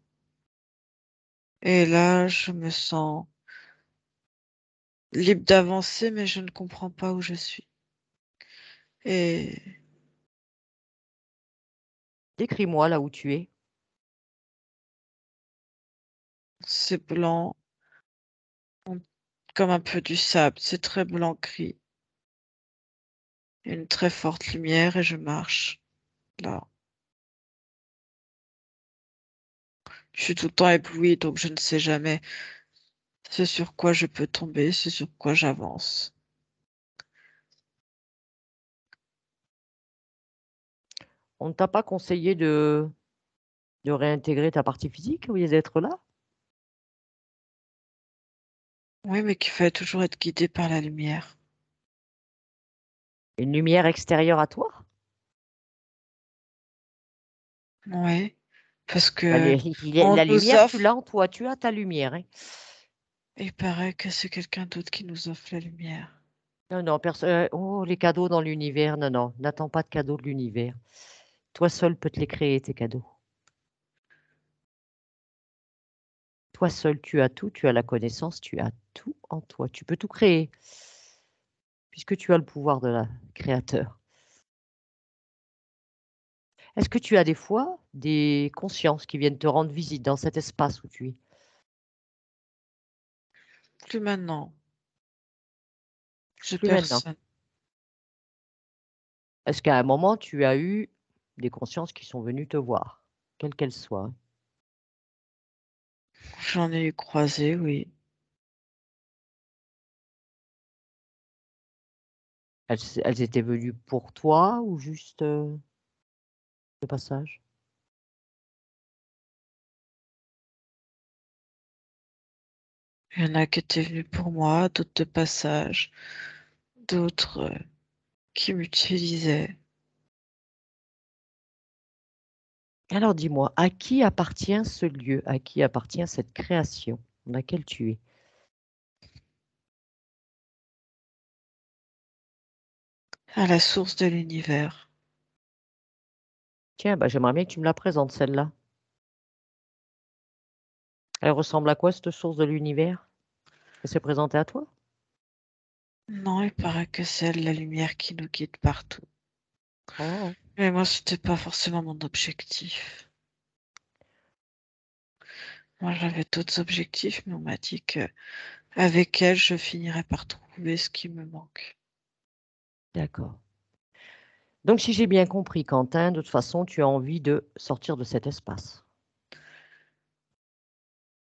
Speaker 3: et là, je me sens libre d'avancer, mais je ne comprends pas où je suis. Et
Speaker 1: Décris-moi là où tu es.
Speaker 3: c'est blanc, comme un peu du sable, c'est très blanc gris. Une très forte lumière et je marche là. Je suis tout le temps éblouie, donc je ne sais jamais ce sur quoi je peux tomber, ce sur quoi j'avance.
Speaker 1: On ne t'a pas conseillé de réintégrer ta partie physique au lieu d'être là?
Speaker 3: Oui, mais qu'il fallait toujours être guidé par la lumière.
Speaker 1: Une lumière extérieure à toi?
Speaker 3: Oui, parce
Speaker 1: Bah,
Speaker 3: que on
Speaker 1: la
Speaker 3: nous
Speaker 1: lumière, tu
Speaker 3: offre,
Speaker 1: l'as en toi, tu as ta lumière, hein.
Speaker 3: il paraît que c'est quelqu'un d'autre qui nous offre la lumière.
Speaker 1: Non, non, personne. Oh, les cadeaux dans l'univers. Non, non, n'attends pas de cadeaux de l'univers. Toi seul peux te les créer, tes cadeaux. Toi seul, tu as tout, tu as la connaissance, tu as tout en toi. Tu peux tout créer, puisque tu as le pouvoir de la créateur. Est-ce que tu as des fois des consciences qui viennent te rendre visite dans cet espace où tu es?
Speaker 3: Plus maintenant, j'ai
Speaker 1: Plus maintenant.
Speaker 3: personne.
Speaker 1: Est-ce qu'à un moment, tu as eu des consciences qui sont venues te voir, quelles qu'elles soient?
Speaker 3: J'en ai eu croisé, oui.
Speaker 1: Elles étaient venues pour toi ou juste de passage?
Speaker 3: Il y en a qui étaient venus pour moi, d'autres de passage, d'autres qui m'utilisaient.
Speaker 1: Alors dis-moi, à qui appartient ce lieu? À qui appartient cette création dans laquelle tu es?
Speaker 3: À la source de l'univers.
Speaker 1: Tiens, bah, j'aimerais bien que tu me la présentes, celle-là. Elle ressemble à quoi, cette source de l'univers? Elle s'est présentée à toi?
Speaker 3: Non, il paraît que c'est la lumière qui nous guide partout.
Speaker 1: Oh,
Speaker 3: Mais moi, c'était pas forcément mon objectif. Moi, j'avais d'autres objectifs, mais on m'a dit que avec elle, je finirais par trouver ce qui me manque.
Speaker 1: d'accord. Donc, si j'ai bien compris, Quentin, de toute façon, tu as envie de sortir de cet espace.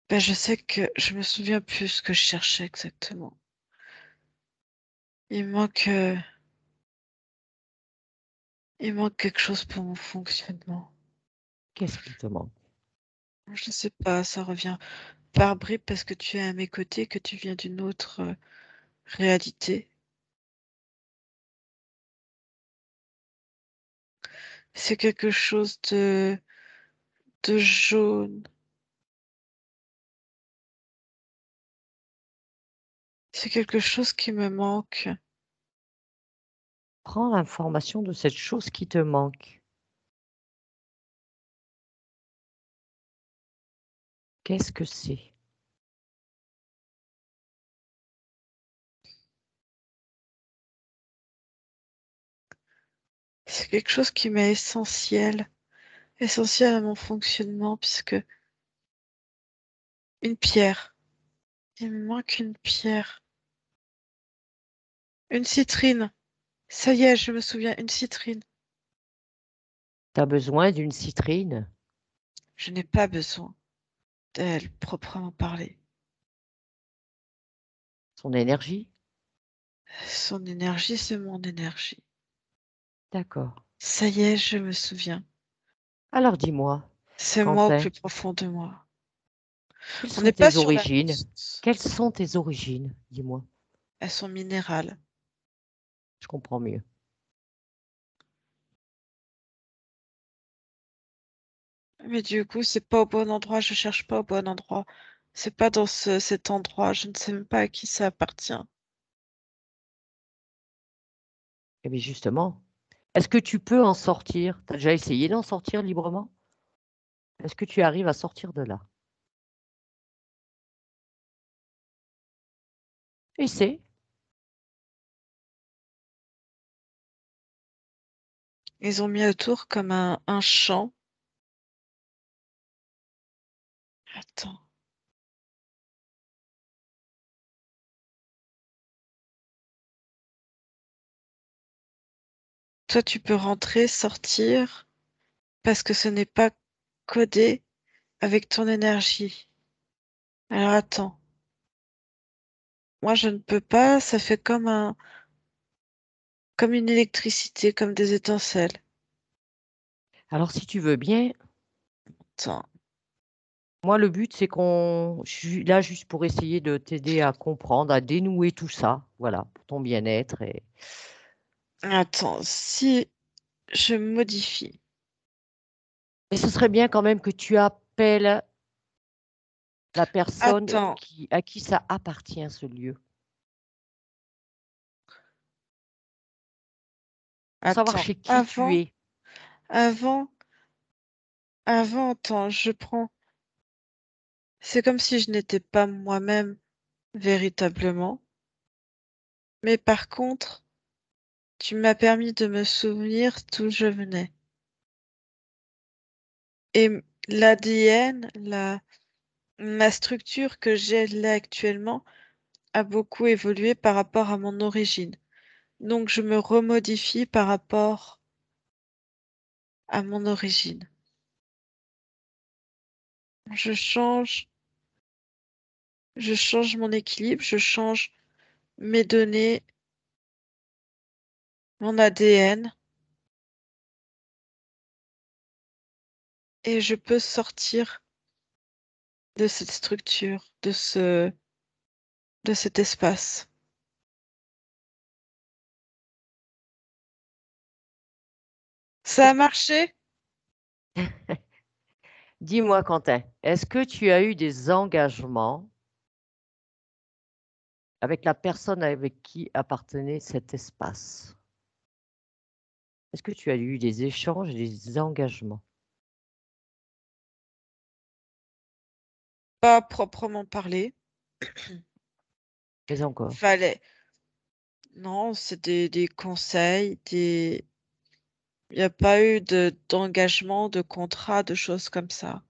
Speaker 3: Ben, je sais que je me souviens plus ce que je cherchais exactement. Il manque, euh, il manque quelque chose pour mon fonctionnement.
Speaker 1: Qu'est-ce qu'il te manque?
Speaker 3: Je sais pas, ça revient par bribes parce que tu es à mes côtés, que tu viens d'une autre réalité. C'est quelque chose de jaune. C'est quelque chose qui me manque.
Speaker 1: Prends l'information de cette chose qui te manque. Qu'est-ce que c'est?
Speaker 3: C'est quelque chose qui m'est essentiel, essentiel à mon fonctionnement, puisque une pierre. Il me manque une pierre. Une citrine. Ça y est, je me souviens, une citrine.
Speaker 1: Tu as besoin d'une citrine?
Speaker 3: Je n'ai pas besoin d'elle, proprement parler.
Speaker 1: Son énergie?
Speaker 3: Son énergie, c'est mon énergie.
Speaker 1: D'accord.
Speaker 3: Ça y est, je me souviens.
Speaker 1: Alors dis-moi,
Speaker 3: C'est moi au
Speaker 1: Quentin,
Speaker 3: plus profond de moi.
Speaker 1: quelles
Speaker 3: On
Speaker 1: sont
Speaker 3: n'est pas
Speaker 1: tes
Speaker 3: sur la
Speaker 1: origines?
Speaker 3: piste.
Speaker 1: Quelles sont tes origines? Dis-moi,
Speaker 3: Elles sont minérales.
Speaker 1: je comprends mieux.
Speaker 3: Mais du coup, c'est pas au bon endroit. Je cherche pas au bon endroit. C'est pas dans cet endroit. Je ne sais même pas à qui ça appartient.
Speaker 1: Eh bien justement, est-ce que tu peux en sortir? Tu as déjà essayé d'en sortir librement? Est-ce que tu arrives à sortir de là? Essaie.
Speaker 3: Ils ont mis autour comme un champ. Attends. Toi, tu peux rentrer, sortir, parce que ce n'est pas codé avec ton énergie. Alors attends. Moi, je ne peux pas. Ça fait comme une électricité, comme des étincelles.
Speaker 1: Alors si tu veux bien,
Speaker 3: Attends.
Speaker 1: moi le but c'est je suis là juste pour essayer de t'aider à comprendre, à dénouer tout ça, voilà, pour ton bien-être.
Speaker 3: Attends. Si je modifie.
Speaker 1: Et ce serait bien quand même que tu appelles la personne
Speaker 3: Attends.
Speaker 1: à qui ça appartient, ce lieu, pour savoir
Speaker 3: Attends.
Speaker 1: chez qui tu es.
Speaker 3: Avant, attends, je prends. C'est comme si je n'étais pas moi-même véritablement. Mais par contre, tu m'as permis de me souvenir d'où je venais. Et l'ADN, la structure que j'ai là actuellement a beaucoup évolué par rapport à mon origine. Donc je me remodifie par rapport à mon origine. Je change, je change mon équilibre, je change mes données, mon ADN, et je peux sortir de cette structure, de cet espace. Ça a marché?
Speaker 1: Dis-moi, Quentin, est-ce que tu as eu des engagements avec la personne avec qui appartenait cet espace? Est-ce que tu as eu des échanges, des engagements?
Speaker 3: Pas proprement parler.
Speaker 1: Mais encore.
Speaker 3: Fallait. Non, c'est des conseils, il n'y a pas eu d'engagement, de contrat, de choses comme ça.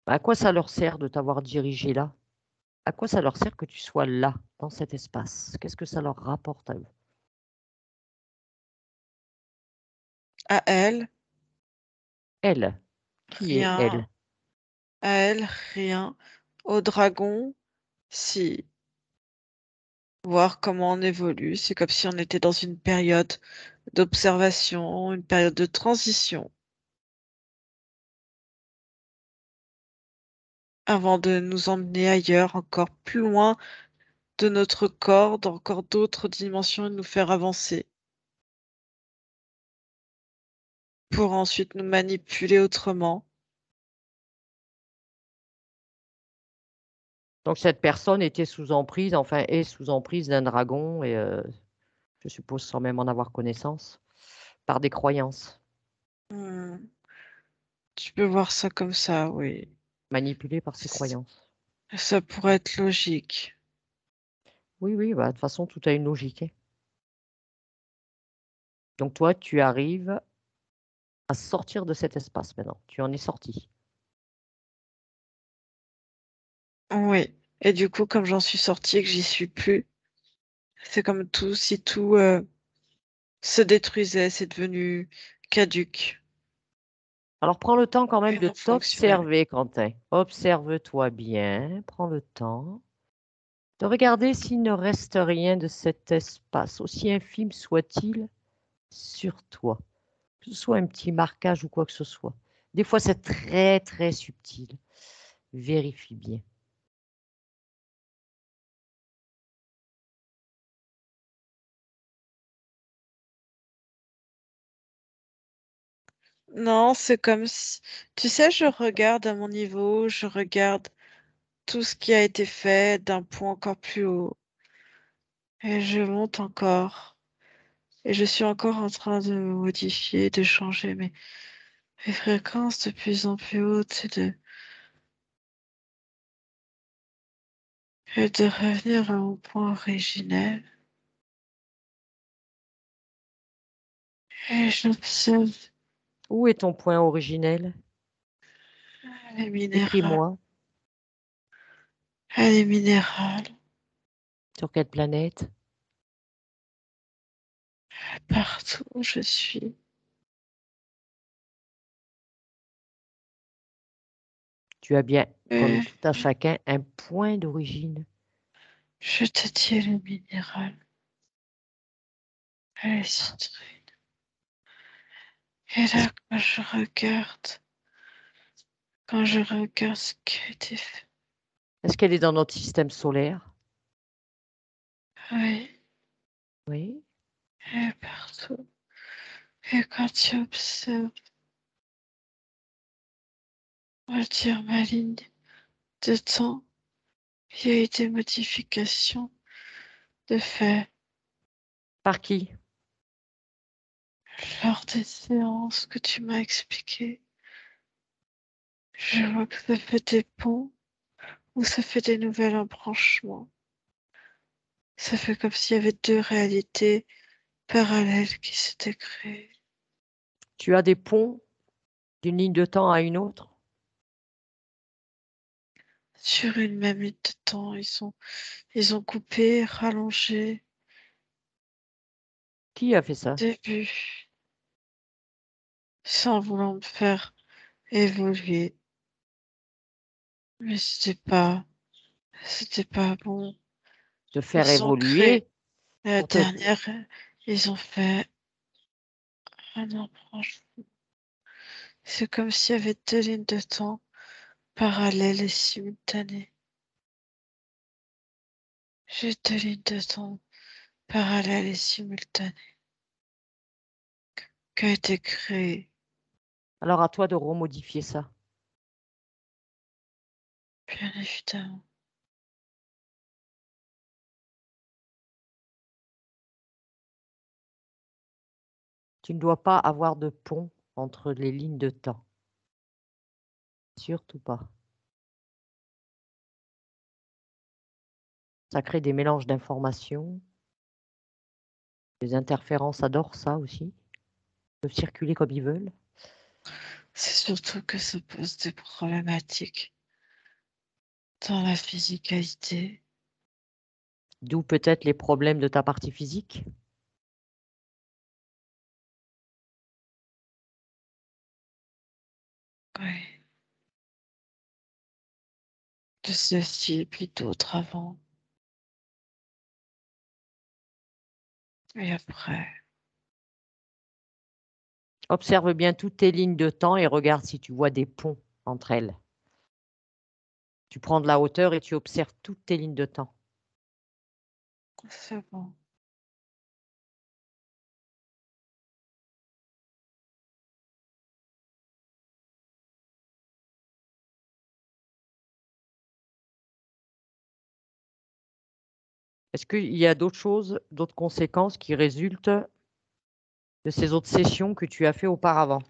Speaker 1: À quoi ça leur sert de t'avoir dirigé là? À quoi ça leur sert que tu sois là, dans cet espace? Qu'est-ce que ça leur rapporte à eux?
Speaker 3: À elle,
Speaker 1: Elle. Qui est
Speaker 3: rien.
Speaker 1: elle?
Speaker 3: À elle, rien. Au dragon, si. Voir comment on évolue. C'est comme si on était dans une période d'observation, une période de transition, avant de nous emmener ailleurs, encore plus loin de notre corps, dans encore d'autres dimensions et nous faire avancer, pour ensuite nous manipuler autrement.
Speaker 1: Donc cette personne était sous emprise, enfin est sous emprise d'un dragon et je suppose sans même en avoir connaissance, par des croyances,
Speaker 3: Hmm, tu peux voir ça comme ça, oui.
Speaker 1: manipulée par ses
Speaker 3: C-
Speaker 1: croyances.
Speaker 3: Ça pourrait être logique.
Speaker 1: Oui, oui, bah, de toute façon, tout a une logique, hein. Donc toi, tu arrives à sortir de cet espace maintenant. Tu en es sorti.
Speaker 3: Oui. Et du coup, comme j'en suis sortie et que j'y suis plus, c'est comme tout, si tout se détruisait, c'est devenu caduque
Speaker 1: Alors, prends le temps quand même
Speaker 3: et
Speaker 1: de
Speaker 3: non fonctionnel.
Speaker 1: t'observer, Quentin. Observe-toi bien. Prends le temps de regarder s'il ne reste rien de cet espace, aussi infime soit-il, sur toi. Que ce soit un petit marquage ou quoi que ce soit. Des fois, c'est très, très subtil. Vérifie bien.
Speaker 3: Non, c'est comme si, tu sais, je regarde à mon niveau, je regarde tout ce qui a été fait d'un point encore plus haut. Et je monte encore. Et je suis encore en train de modifier, de changer mes fréquences de plus en plus hautes et de revenir à mon point originel. Et j'observe
Speaker 1: Où est ton point originel?
Speaker 3: les minérales,
Speaker 1: Écris-moi.
Speaker 3: les minérales
Speaker 1: Sur quelle planète?
Speaker 3: partout où je suis.
Speaker 1: Tu as bien, comme
Speaker 3: Et
Speaker 1: tout à chacun, un point d'origine.
Speaker 3: je te dis les minérales, les citrines. Et là, quand je regarde ce qui a été fait,
Speaker 1: Est-ce qu'elle est dans notre système solaire?
Speaker 3: oui,
Speaker 1: Oui.
Speaker 3: et partout. Et quand tu observes, on va dire ma ligne de temps, il y a eu des modifications de fait
Speaker 1: Par qui?
Speaker 3: lors des séances que tu m'as expliquées. Je vois que ça fait des ponts ou ça fait des nouvelles embranchements. Ça fait comme s'il y avait deux réalités parallèles qui s'étaient créées.
Speaker 1: Tu as des ponts d'une ligne de temps à une autre?
Speaker 3: Sur une même ligne de temps, ils ont coupé, rallongé,
Speaker 1: Qui a fait ça?
Speaker 3: début, sans vouloir me faire évoluer. Mais c'était pas bon.
Speaker 1: Te faire
Speaker 3: Ils ont créé
Speaker 1: évoluer
Speaker 3: la
Speaker 1: pour te...
Speaker 3: dernière, ils ont fait un embranchement. C'est comme s'il y avait deux lignes de temps parallèles et simultanées. J'ai deux lignes de temps parallèles et simultanées qui ont été créées,
Speaker 1: Alors à toi de remodifier ça.
Speaker 3: bien évidemment.
Speaker 1: Tu ne dois pas avoir de pont entre les lignes de temps. Surtout pas. Ça crée des mélanges d'informations. Les interférences adorent ça aussi. Ils peuvent circuler comme ils veulent.
Speaker 3: C'est surtout que ça pose des problématiques dans la physicalité.
Speaker 1: D'où peut-être les problèmes de ta partie physique.
Speaker 3: Oui. De ceci et puis d'autres avant et après.
Speaker 1: Observe bien toutes tes lignes de temps et regarde si tu vois des ponts entre elles. Tu prends de la hauteur et tu observes toutes tes lignes de temps.
Speaker 3: C'est bon.
Speaker 1: Est-ce qu'il y a d'autres choses, d'autres conséquences qui résultent de ces autres sessions que tu as fait auparavant?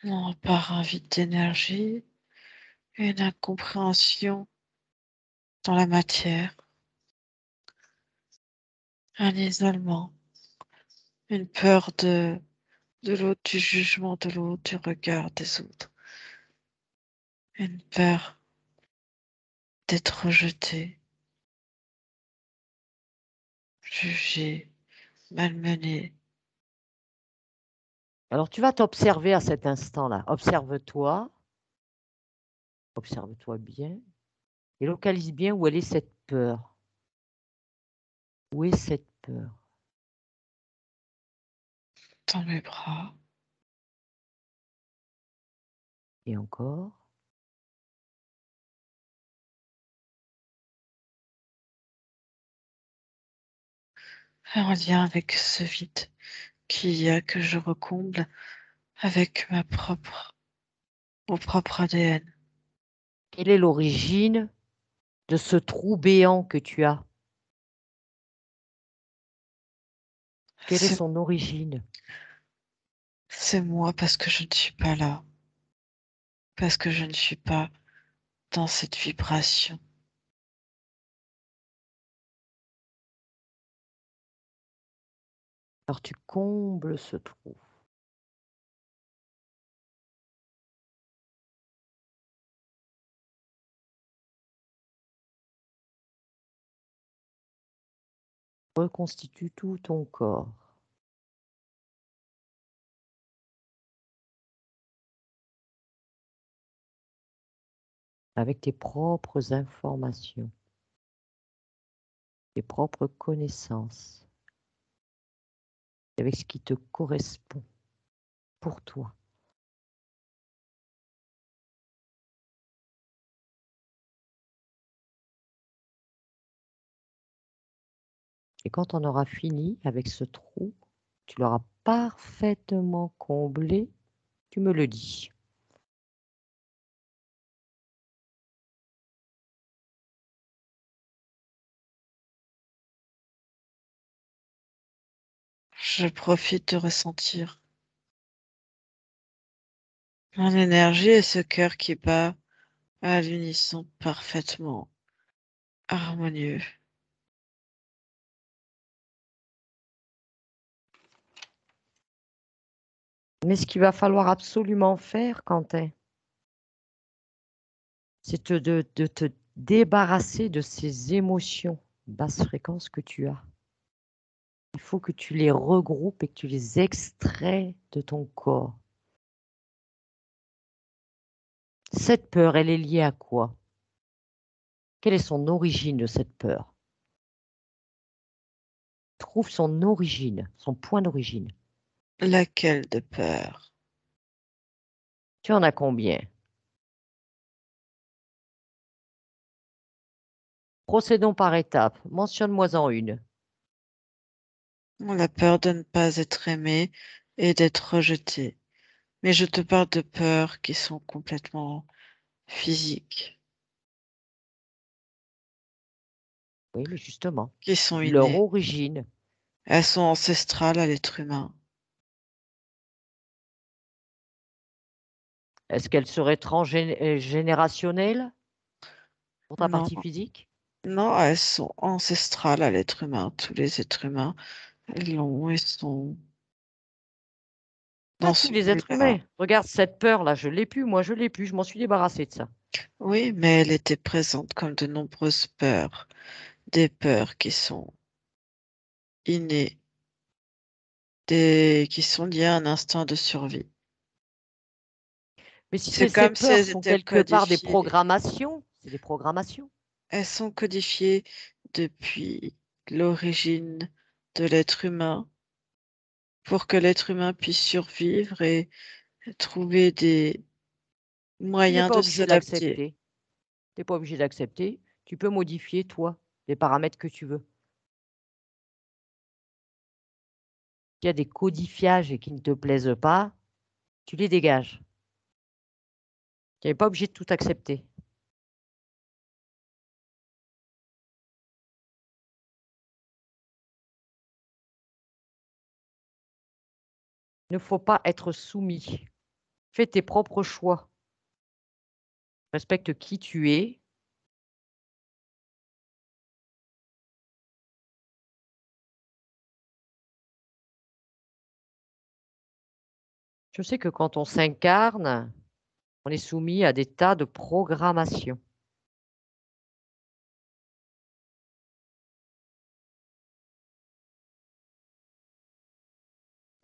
Speaker 3: Non, à part un vide d'énergie, une incompréhension dans la matière, un isolement, une peur de l'autre, du jugement de l'autre, du regard des autres, une peur d'être rejeté. jugé, malmené.
Speaker 1: Alors, tu vas t'observer à cet instant-là. Observe-toi. Observe-toi bien. Et localise bien où elle est cette peur. Où est cette peur?
Speaker 3: Dans mes bras.
Speaker 1: Et encore.
Speaker 3: En lien avec ce vide qu'il y a que je recomble avec mon propre ADN.
Speaker 1: Quelle est l'origine de ce trou béant que tu as? Quelle est son origine?
Speaker 3: C'est moi parce que je ne suis pas là. Parce que je ne suis pas dans cette vibration.
Speaker 1: Alors tu combles ce trou. Reconstitue tout ton corps. Avec tes propres informations, tes propres connaissances, avec ce qui te correspond pour toi. Et quand on aura fini avec ce trou, tu l'auras parfaitement comblé, tu me le dis.
Speaker 3: Je profite de ressentir mon énergie et ce cœur qui bat à l'unisson parfaitement harmonieux.
Speaker 1: Mais ce qu'il va falloir absolument faire, Quentin, c'est de te débarrasser de ces émotions basse fréquence que tu as. Il faut que tu les regroupes et que tu les extrais de ton corps. Cette peur, elle est liée à quoi? Quelle est son origine de cette peur? Trouve son origine, son point d'origine.
Speaker 3: Laquelle de peur?
Speaker 1: Tu en as combien? Procédons par étapes. Mentionne-moi-en une.
Speaker 3: La peur de ne pas être aimé et d'être rejeté. Mais je te parle de peurs qui sont complètement physiques,
Speaker 1: Oui, mais justement,
Speaker 3: qui sont
Speaker 1: leur
Speaker 3: innées.
Speaker 1: origine.
Speaker 3: Elles sont ancestrales à l'être humain.
Speaker 1: Est-ce qu'elle serait transgénérationnelle pour ta
Speaker 3: Non,
Speaker 1: partie physique?
Speaker 3: non, elles sont ancestrales à l'être humain. Tous les êtres humains l'ont et sont
Speaker 1: Pas
Speaker 3: dans
Speaker 1: tous
Speaker 3: ce
Speaker 1: les êtres
Speaker 3: milieu-là.
Speaker 1: humains. Regarde cette peur-là, je l'ai plus, moi je l'ai plus, je m'en suis débarrassée de ça.
Speaker 3: Oui, mais elle était présente comme de nombreuses peurs, des peurs qui sont innées, qui sont liées à un instinct de survie.
Speaker 1: Mais si
Speaker 3: C'est
Speaker 1: ces
Speaker 3: comme si
Speaker 1: peurs
Speaker 3: elles
Speaker 1: sont
Speaker 3: étaient
Speaker 1: quelque part des
Speaker 3: codifiées.
Speaker 1: programmations, c'est des programmations.
Speaker 3: Elles sont codifiées depuis l'origine de l'être humain pour que l'être humain puisse survivre et trouver des
Speaker 1: Tu n'es
Speaker 3: moyens
Speaker 1: pas
Speaker 3: de
Speaker 1: obligé
Speaker 3: s'adapter.
Speaker 1: d'accepter. Tu n'es pas obligé d'accepter. Tu peux modifier, toi, les paramètres que tu veux. S'il y a des codifiages et qui ne te plaisent pas, tu les dégages. Tu n'es pas obligé de tout accepter. Il ne faut pas être soumis. Fais tes propres choix. Respecte qui tu es. Je sais que quand on s'incarne, on est soumis à des tas de programmations.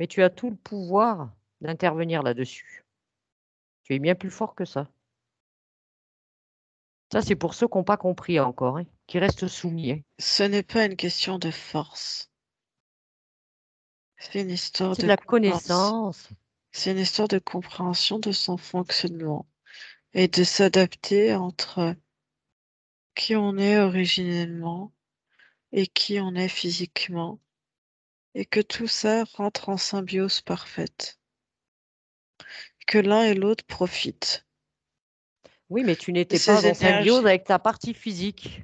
Speaker 1: Mais tu as tout le pouvoir d'intervenir là-dessus. Tu es bien plus fort que ça. Ça, c'est pour ceux qui n'ont pas compris encore, hein, qui restent soumis, hein.
Speaker 3: Ce n'est pas une question de force. C'est une histoire
Speaker 1: C'est de
Speaker 3: de
Speaker 1: la
Speaker 3: compréhension.
Speaker 1: connaissance.
Speaker 3: C'est une histoire de compréhension de son fonctionnement et de s'adapter entre qui on est originellement et qui on est physiquement, et que tout ça rentre en symbiose parfaite, que l'un et l'autre profitent
Speaker 1: Oui, mais tu
Speaker 3: de
Speaker 1: n'étais pas
Speaker 3: ces
Speaker 1: en symbiose
Speaker 3: énergies.
Speaker 1: avec ta partie physique.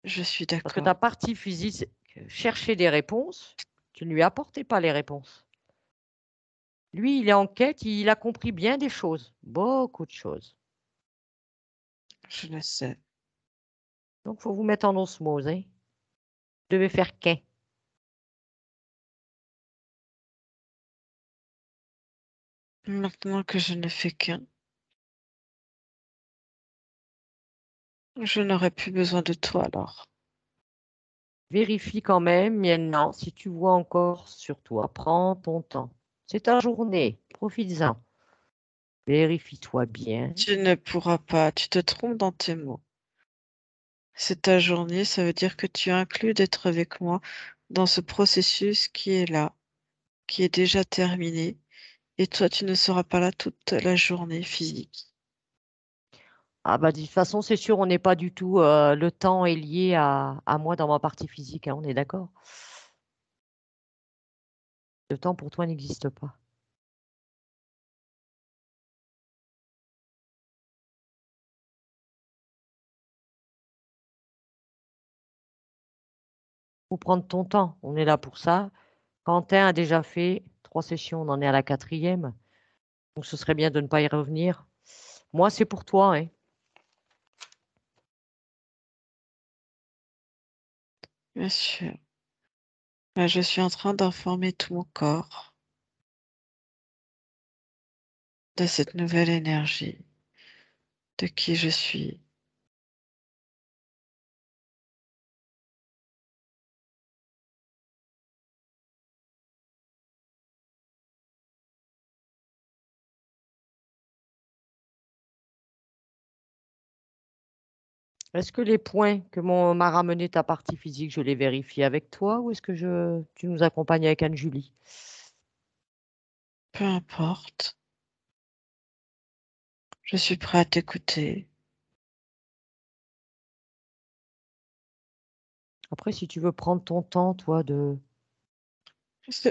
Speaker 3: Je suis
Speaker 1: Parce que
Speaker 3: d'accord.
Speaker 1: ta partie physique cherchait des réponses, tu ne lui apportais pas les réponses. Lui, il est en quête, il a compris bien des choses, beaucoup de choses.
Speaker 3: Je le sais.
Speaker 1: Donc, il faut vous mettre en osmose, hein. Vous devez faire qu'un.
Speaker 3: Maintenant que je ne fais qu'un, je n'aurai plus besoin de toi alors.
Speaker 1: Vérifie quand même, maintenant, si tu vois encore sur toi, prends ton temps. C'est ta journée, profites-en. Vérifie-toi bien.
Speaker 3: Tu ne pourras pas, tu te trompes dans tes mots. C'est ta journée, ça veut dire que tu inclus d'être avec moi dans ce processus qui est là, qui est déjà terminé, et toi, tu ne seras pas là toute la journée physique.
Speaker 1: Ah bah de toute façon, c'est sûr, on n'est pas du tout. Le temps est lié à moi dans ma partie physique, hein, on est d'accord? Le temps pour toi n'existe pas. Faut prendre ton temps, on est là pour ça. Quentin a déjà fait 3 sessions, on en est à la 4e, donc ce serait bien de ne pas y revenir. Moi, c'est pour toi, hein.
Speaker 3: Bien sûr. Là, je suis en train d'informer tout mon corps de cette nouvelle énergie, de qui je suis.
Speaker 1: Est-ce que les points que m'a ramené ta partie physique, je les vérifie avec toi ou est-ce que tu nous accompagnes avec Anne-Julie?
Speaker 3: Peu importe, je suis prêt à t'écouter.
Speaker 1: Après, si tu veux prendre ton temps, toi,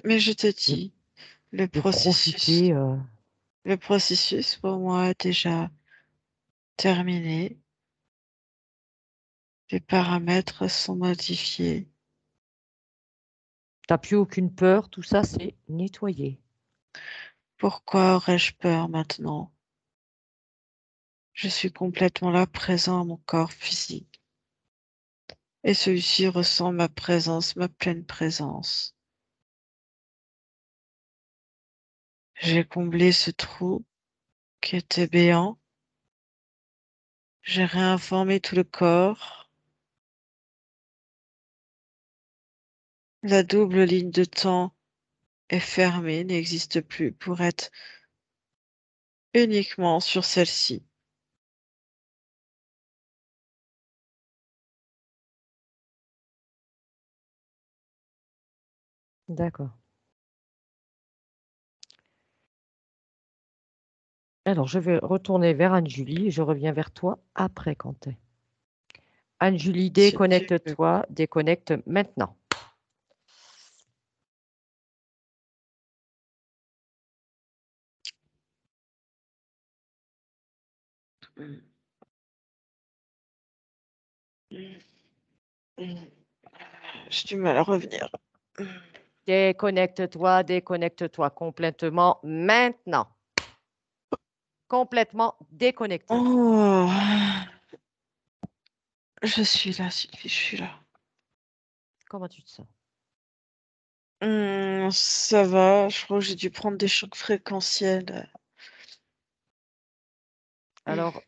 Speaker 3: Mais je te
Speaker 1: de,
Speaker 3: dis, le
Speaker 1: de
Speaker 3: processus,
Speaker 1: profiter,
Speaker 3: le processus pour moi est déjà terminé. Les paramètres sont modifiés.
Speaker 1: t'as plus aucune peur, tout ça, c'est nettoyé.
Speaker 3: Pourquoi aurais-je peur maintenant? Je suis complètement là, présent à mon corps physique. Et celui-ci ressent ma présence, ma pleine présence. J'ai comblé ce trou qui était béant. J'ai réinformé tout le corps. La double ligne de temps est fermée, n'existe plus pour être uniquement sur celle-ci.
Speaker 1: D'accord. Alors, je vais retourner vers Anne-Julie et je reviens vers toi après, Quentin. Anne-Julie,
Speaker 3: Si tu veux.
Speaker 1: déconnecte-toi, déconnecte maintenant.
Speaker 3: J'ai du mal à revenir.
Speaker 1: Déconnecte-toi complètement maintenant. Complètement déconnecté.
Speaker 3: Oh, je suis là, Sylvie, je suis là.
Speaker 1: Comment tu te sens?
Speaker 3: Ça va, je crois que j'ai dû prendre des chocs fréquentiels.
Speaker 1: Alors,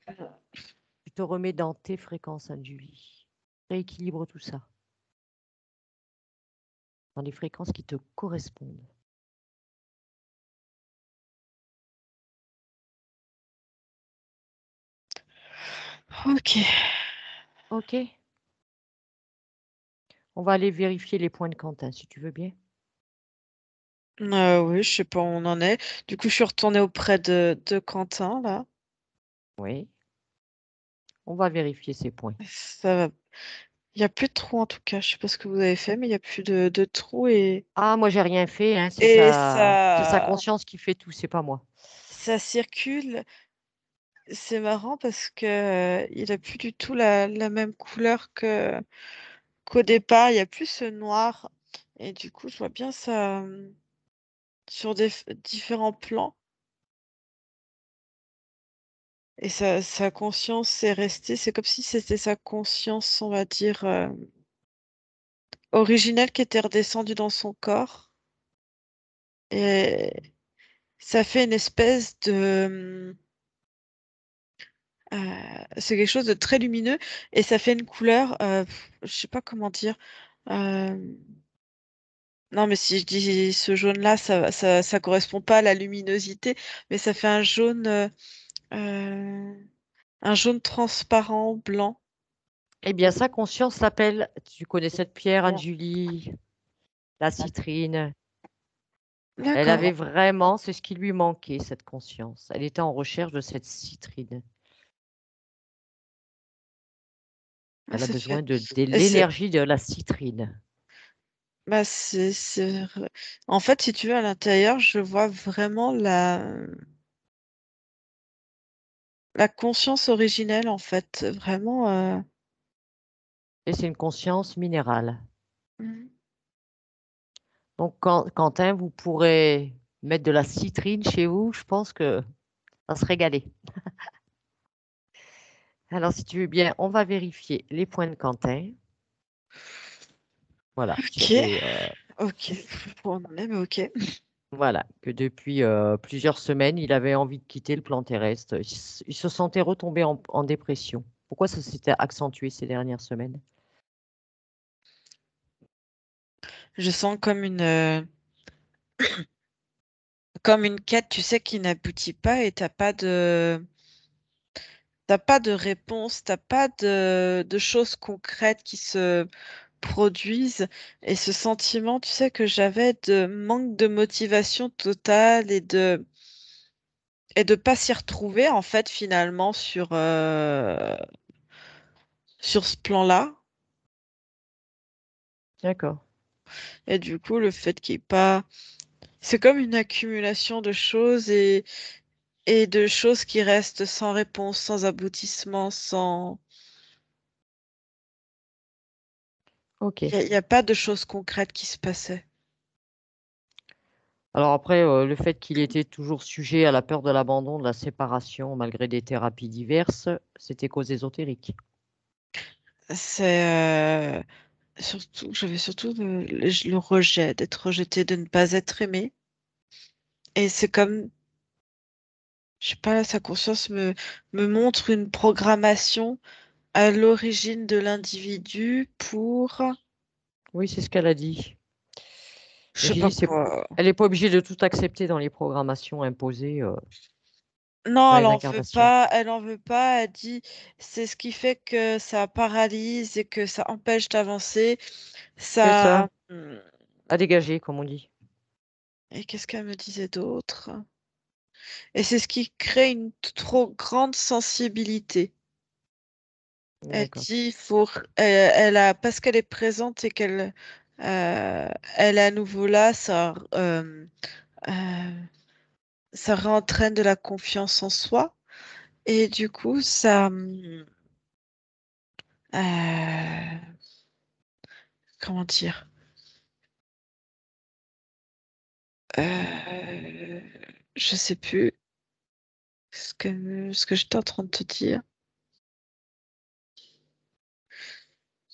Speaker 1: tu te remets dans tes fréquences, Anne-Julie. Rééquilibre tout ça dans les fréquences qui te correspondent.
Speaker 3: Ok.
Speaker 1: Ok. On va aller vérifier les points de Quentin, si tu veux bien.
Speaker 3: Oui, je sais pas où on en est. Du coup, je suis retournée auprès de Quentin, là.
Speaker 1: Oui. On va vérifier ces points.
Speaker 3: Ça va. Il n'y a plus de trous en tout cas. Je sais pas ce que vous avez fait, mais il n'y a plus de trous
Speaker 1: Ah, moi, j'ai rien fait, hein.
Speaker 3: et
Speaker 1: C'est sa conscience qui fait tout, c'est pas moi.
Speaker 3: ça circule. C'est marrant parce que il a plus du tout la même couleur qu'au départ. Il y a plus ce noir. Et du coup, je vois bien ça sur différents plans. Et sa conscience est restée. C'est comme si c'était sa conscience, on va dire, originelle qui était redescendue dans son corps. Et ça fait une espèce de... c'est quelque chose de très lumineux et ça fait une couleur, je sais pas comment dire. euh, non, mais si je dis ce jaune-là, ça correspond pas à la luminosité, mais ça fait euh, un jaune transparent blanc.
Speaker 1: Eh bien, sa conscience s'appelle, tu connais cette pierre,
Speaker 3: Bon,
Speaker 1: Anne-Julie, la citrine. Elle
Speaker 3: d'accord.
Speaker 1: avait vraiment, c'est ce qui lui manquait, cette conscience. Elle était en recherche de cette citrine.
Speaker 3: Ah,
Speaker 1: Elle a
Speaker 3: ça
Speaker 1: besoin
Speaker 3: fait.
Speaker 1: de
Speaker 3: et c'est-
Speaker 1: l'énergie de la citrine.
Speaker 3: Bah, en fait, si tu veux, à l'intérieur, je vois vraiment la conscience originelle, en fait. Vraiment.
Speaker 1: Et c'est une conscience minérale.
Speaker 3: Mhm.
Speaker 1: Donc, Quentin, vous pourrez mettre de la citrine chez vous. Je pense que ça se régaler. Alors, si tu veux bien, on va vérifier les points de Quentin. Voilà, tu
Speaker 3: Ok,
Speaker 1: sais,
Speaker 3: ok. Bon, on en est, mais ok.
Speaker 1: voilà, que depuis plusieurs semaines, il avait envie de quitter le plan terrestre. Il se sentait retomber en dépression. Pourquoi ça s'était accentué ces dernières semaines?
Speaker 3: Je sens comme une quête, tu sais, qui n'aboutit pas et t'as pas de réponse, t'as pas de choses concrètes qui se produisent. Et ce sentiment, tu sais, que j'avais de manque de motivation totale et de pas s'y retrouver, en fait, finalement, sur ce plan-là.
Speaker 1: D'accord.
Speaker 3: Et du coup, le fait qu'il n'y ait pas, c'est comme une accumulation de choses et de choses qui restent sans réponse, sans aboutissement, sans...
Speaker 1: OK.
Speaker 3: Il n'y a pas de choses concrètes qui se passaient.
Speaker 1: Alors après, le fait qu'il était toujours sujet à la peur de l'abandon, de la séparation, malgré des thérapies diverses, c'était cause ésotérique.
Speaker 3: C'est j'avais surtout le rejet, d'être rejeté, de ne pas être aimé. Et c'est comme, je sais pas, sa conscience me montre une programmation à l'origine de l'individu pour,
Speaker 1: Oui, c'est ce qu'elle a dit.
Speaker 3: je
Speaker 1: Mais
Speaker 3: sais
Speaker 1: j'ai
Speaker 3: pas
Speaker 1: dit,
Speaker 3: quoi.
Speaker 1: elle n'est pas obligée de tout accepter dans les programmations imposées
Speaker 3: Non,
Speaker 1: dans les incarnations.
Speaker 3: elle en veut pas, elle dit c'est ce qui fait que ça paralyse et que ça empêche d'avancer.
Speaker 1: C'est ça,
Speaker 3: Ça.
Speaker 1: à dégager, comme on dit.
Speaker 3: Et qu'est-ce qu'elle me disait d'autre? Et c'est ce qui crée une trop grande sensibilité. Elle
Speaker 1: D'accord.
Speaker 3: dit elle a parce qu'elle est présente et elle est à nouveau là, euh, ça réentraîne de la confiance en soi et du coup euh, comment dire? Euh, je sais plus ce que j'étais en train de te dire.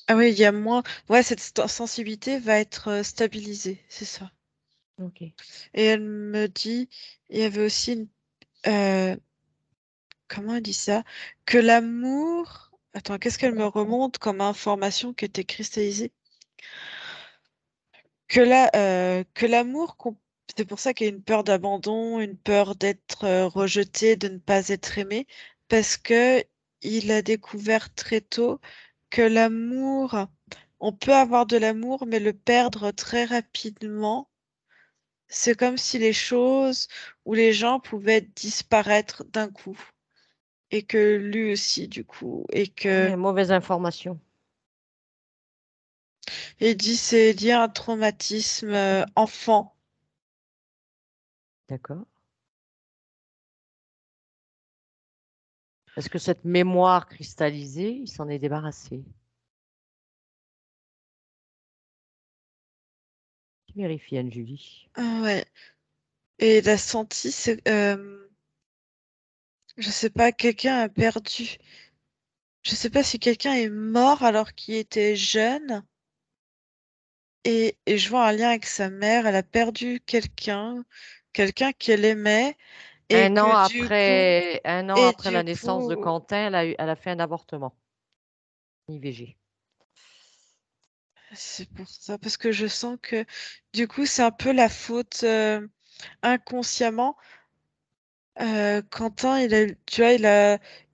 Speaker 3: Ah oui, il y a moins. Ouais, cette sensibilité va être stabilisée, c'est ça.
Speaker 1: Ok.
Speaker 3: Et elle me dit, il y avait aussi euh, comment elle dit ça? Que l'amour. Attends, qu'est-ce qu'elle me remonte comme information qui était cristallisée? Que l'amour, c'est pour ça qu'il y a une peur d'abandon, une peur d'être rejeté, de ne pas être aimé, parce que il a découvert très tôt que l'amour, on peut avoir de l'amour, mais le perdre très rapidement. C'est comme si les choses ou les gens pouvaient disparaître d'un coup. Et que lui aussi, du coup. Et que,
Speaker 1: Ouais, mauvaise information.
Speaker 3: il dit c'est lié à un traumatisme enfant.
Speaker 1: D'accord. Est-ce que cette mémoire cristallisée, il s'en est débarrassé? Tu vérifies, Anne-Julie.
Speaker 3: Ah ouais. Et il a senti, je sais pas, quelqu'un a perdu. Je sais pas si quelqu'un est mort alors qu'il était jeune. Et je vois un lien avec sa mère. Elle a perdu quelqu'un qu'elle aimait. Et que du coup,
Speaker 1: Un an
Speaker 3: et
Speaker 1: après la
Speaker 3: du
Speaker 1: naissance de
Speaker 3: coup,
Speaker 1: Quentin, elle a fait un avortement. IVG.
Speaker 3: c'est pour ça. Parce que je sens que du coup, c'est un peu la faute inconsciemment. Quentin, tu vois,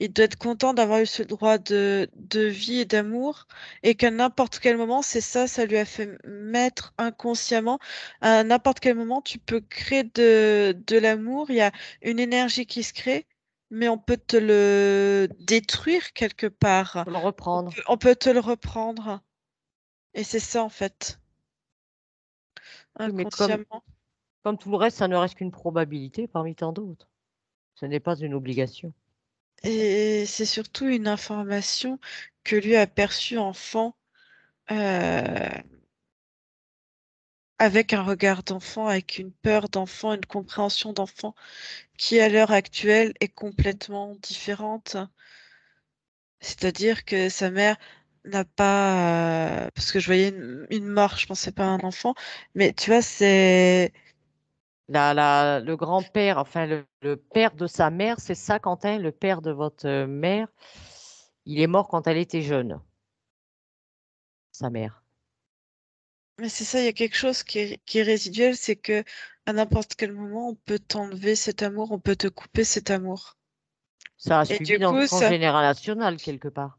Speaker 3: il doit être content d'avoir eu ce droit de vie et d'amour, et qu'à n'importe quel moment, c'est ça, ça lui a fait mettre inconsciemment, à n'importe quel moment, tu peux créer de l'amour, il y a une énergie qui se crée, mais on peut te le détruire quelque part,
Speaker 1: Faut le reprendre.
Speaker 3: on peut te le reprendre, et c'est ça en fait,
Speaker 1: Oui, mais
Speaker 3: inconsciemment.
Speaker 1: comme tout le reste, ça ne reste qu'une probabilité parmi tant d'autres. Ce n'est pas une obligation.
Speaker 3: Et c'est surtout une information que lui a perçue enfant. euh, Avec un regard d'enfant, avec une peur d'enfant, une compréhension d'enfant qui, à l'heure actuelle, est complètement différente. C'est-à-dire que sa mère n'a pas, parce que je voyais une mort, je pensais pas à un enfant, mais tu vois,
Speaker 1: Le grand-père, enfin le père de sa mère, c'est ça, Quentin, le père de votre mère, il est mort quand elle était jeune, sa mère.
Speaker 3: mais c'est ça, il y a quelque chose qui est résiduel, c'est que à n'importe quel moment, on peut t'enlever cet amour, on peut te couper cet amour.
Speaker 1: Ça a
Speaker 3: Et
Speaker 1: suivi
Speaker 3: du
Speaker 1: dans le
Speaker 3: coup,
Speaker 1: transgénérationnel quelque part.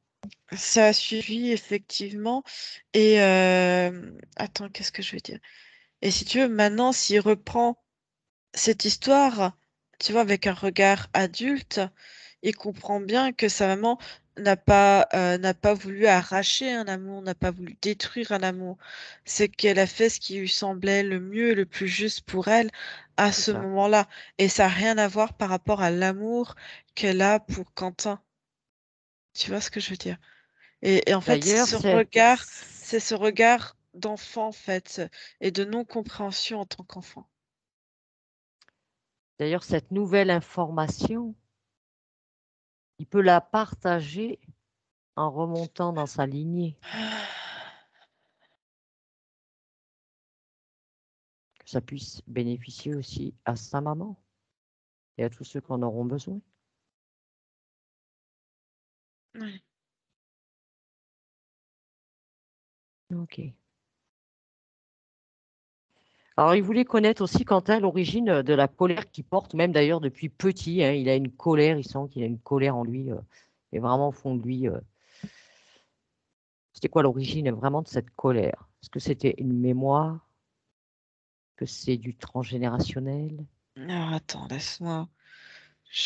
Speaker 3: ça a suivi effectivement. Et attends, qu'est-ce que je vais dire? Et si tu veux, maintenant, s'il reprend cette histoire, tu vois, avec un regard adulte, il comprend bien que sa maman n'a pas voulu arracher un amour, n'a pas voulu détruire un amour. C'est qu'elle a fait ce qui lui semblait le mieux et le plus juste pour elle à
Speaker 1: C'est
Speaker 3: ce
Speaker 1: ça.
Speaker 3: moment-là. Et ça n'a rien à voir par rapport à l'amour qu'elle a pour Quentin. Tu vois ce que je veux dire? Et en fait,
Speaker 1: D'ailleurs,
Speaker 3: c'est ce regard d'enfant, en fait, et de non-compréhension en tant qu'enfant.
Speaker 1: d'ailleurs, cette nouvelle information, il peut la partager en remontant dans sa lignée, que ça puisse bénéficier aussi à sa maman et à tous ceux qui en auront besoin.
Speaker 3: Ouais.
Speaker 1: Ok. Alors, il voulait connaître aussi, Quentin, l'origine de la colère qu'il porte, même d'ailleurs depuis petit, hein. Il a une colère, il sent qu'il a une colère en lui, et vraiment au fond de lui. C'était quoi l'origine vraiment de cette colère? Est-ce que c'était une mémoire? Que c'est du transgénérationnel?
Speaker 3: Alors, attends, laisse-moi.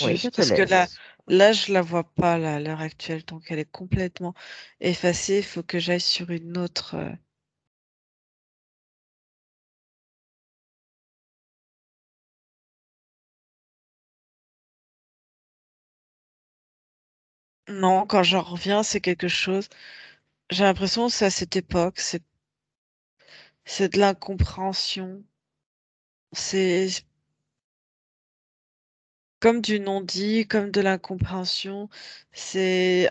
Speaker 1: Oui, je te
Speaker 3: Parce que
Speaker 1: laisse.
Speaker 3: là, je la vois pas, là, à l'heure actuelle, donc elle est complètement effacée. Il faut que j'aille sur une autre. Non, quand j'en reviens, c'est quelque chose. J'ai l'impression que c'est à cette époque, c'est de l'incompréhension. C'est comme du non-dit, comme de l'incompréhension. C'est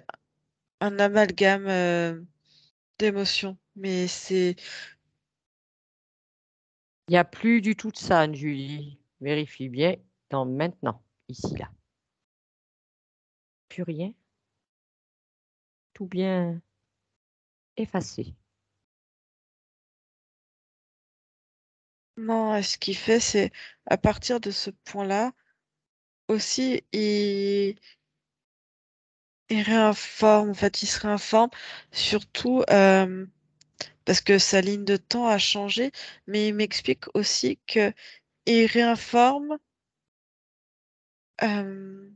Speaker 3: un amalgame d'émotions. Mais c'est.
Speaker 1: Il n'y a plus du tout de ça, Anne-Julie. Vérifie bien dans maintenant, ici, là. Plus rien, tout bien effacé.
Speaker 3: Non, ce qu'il fait, c'est à partir de ce point-là, aussi, il réinforme, en fait, il se réinforme, surtout parce que sa ligne de temps a changé, mais il m'explique aussi que il réinforme, euh,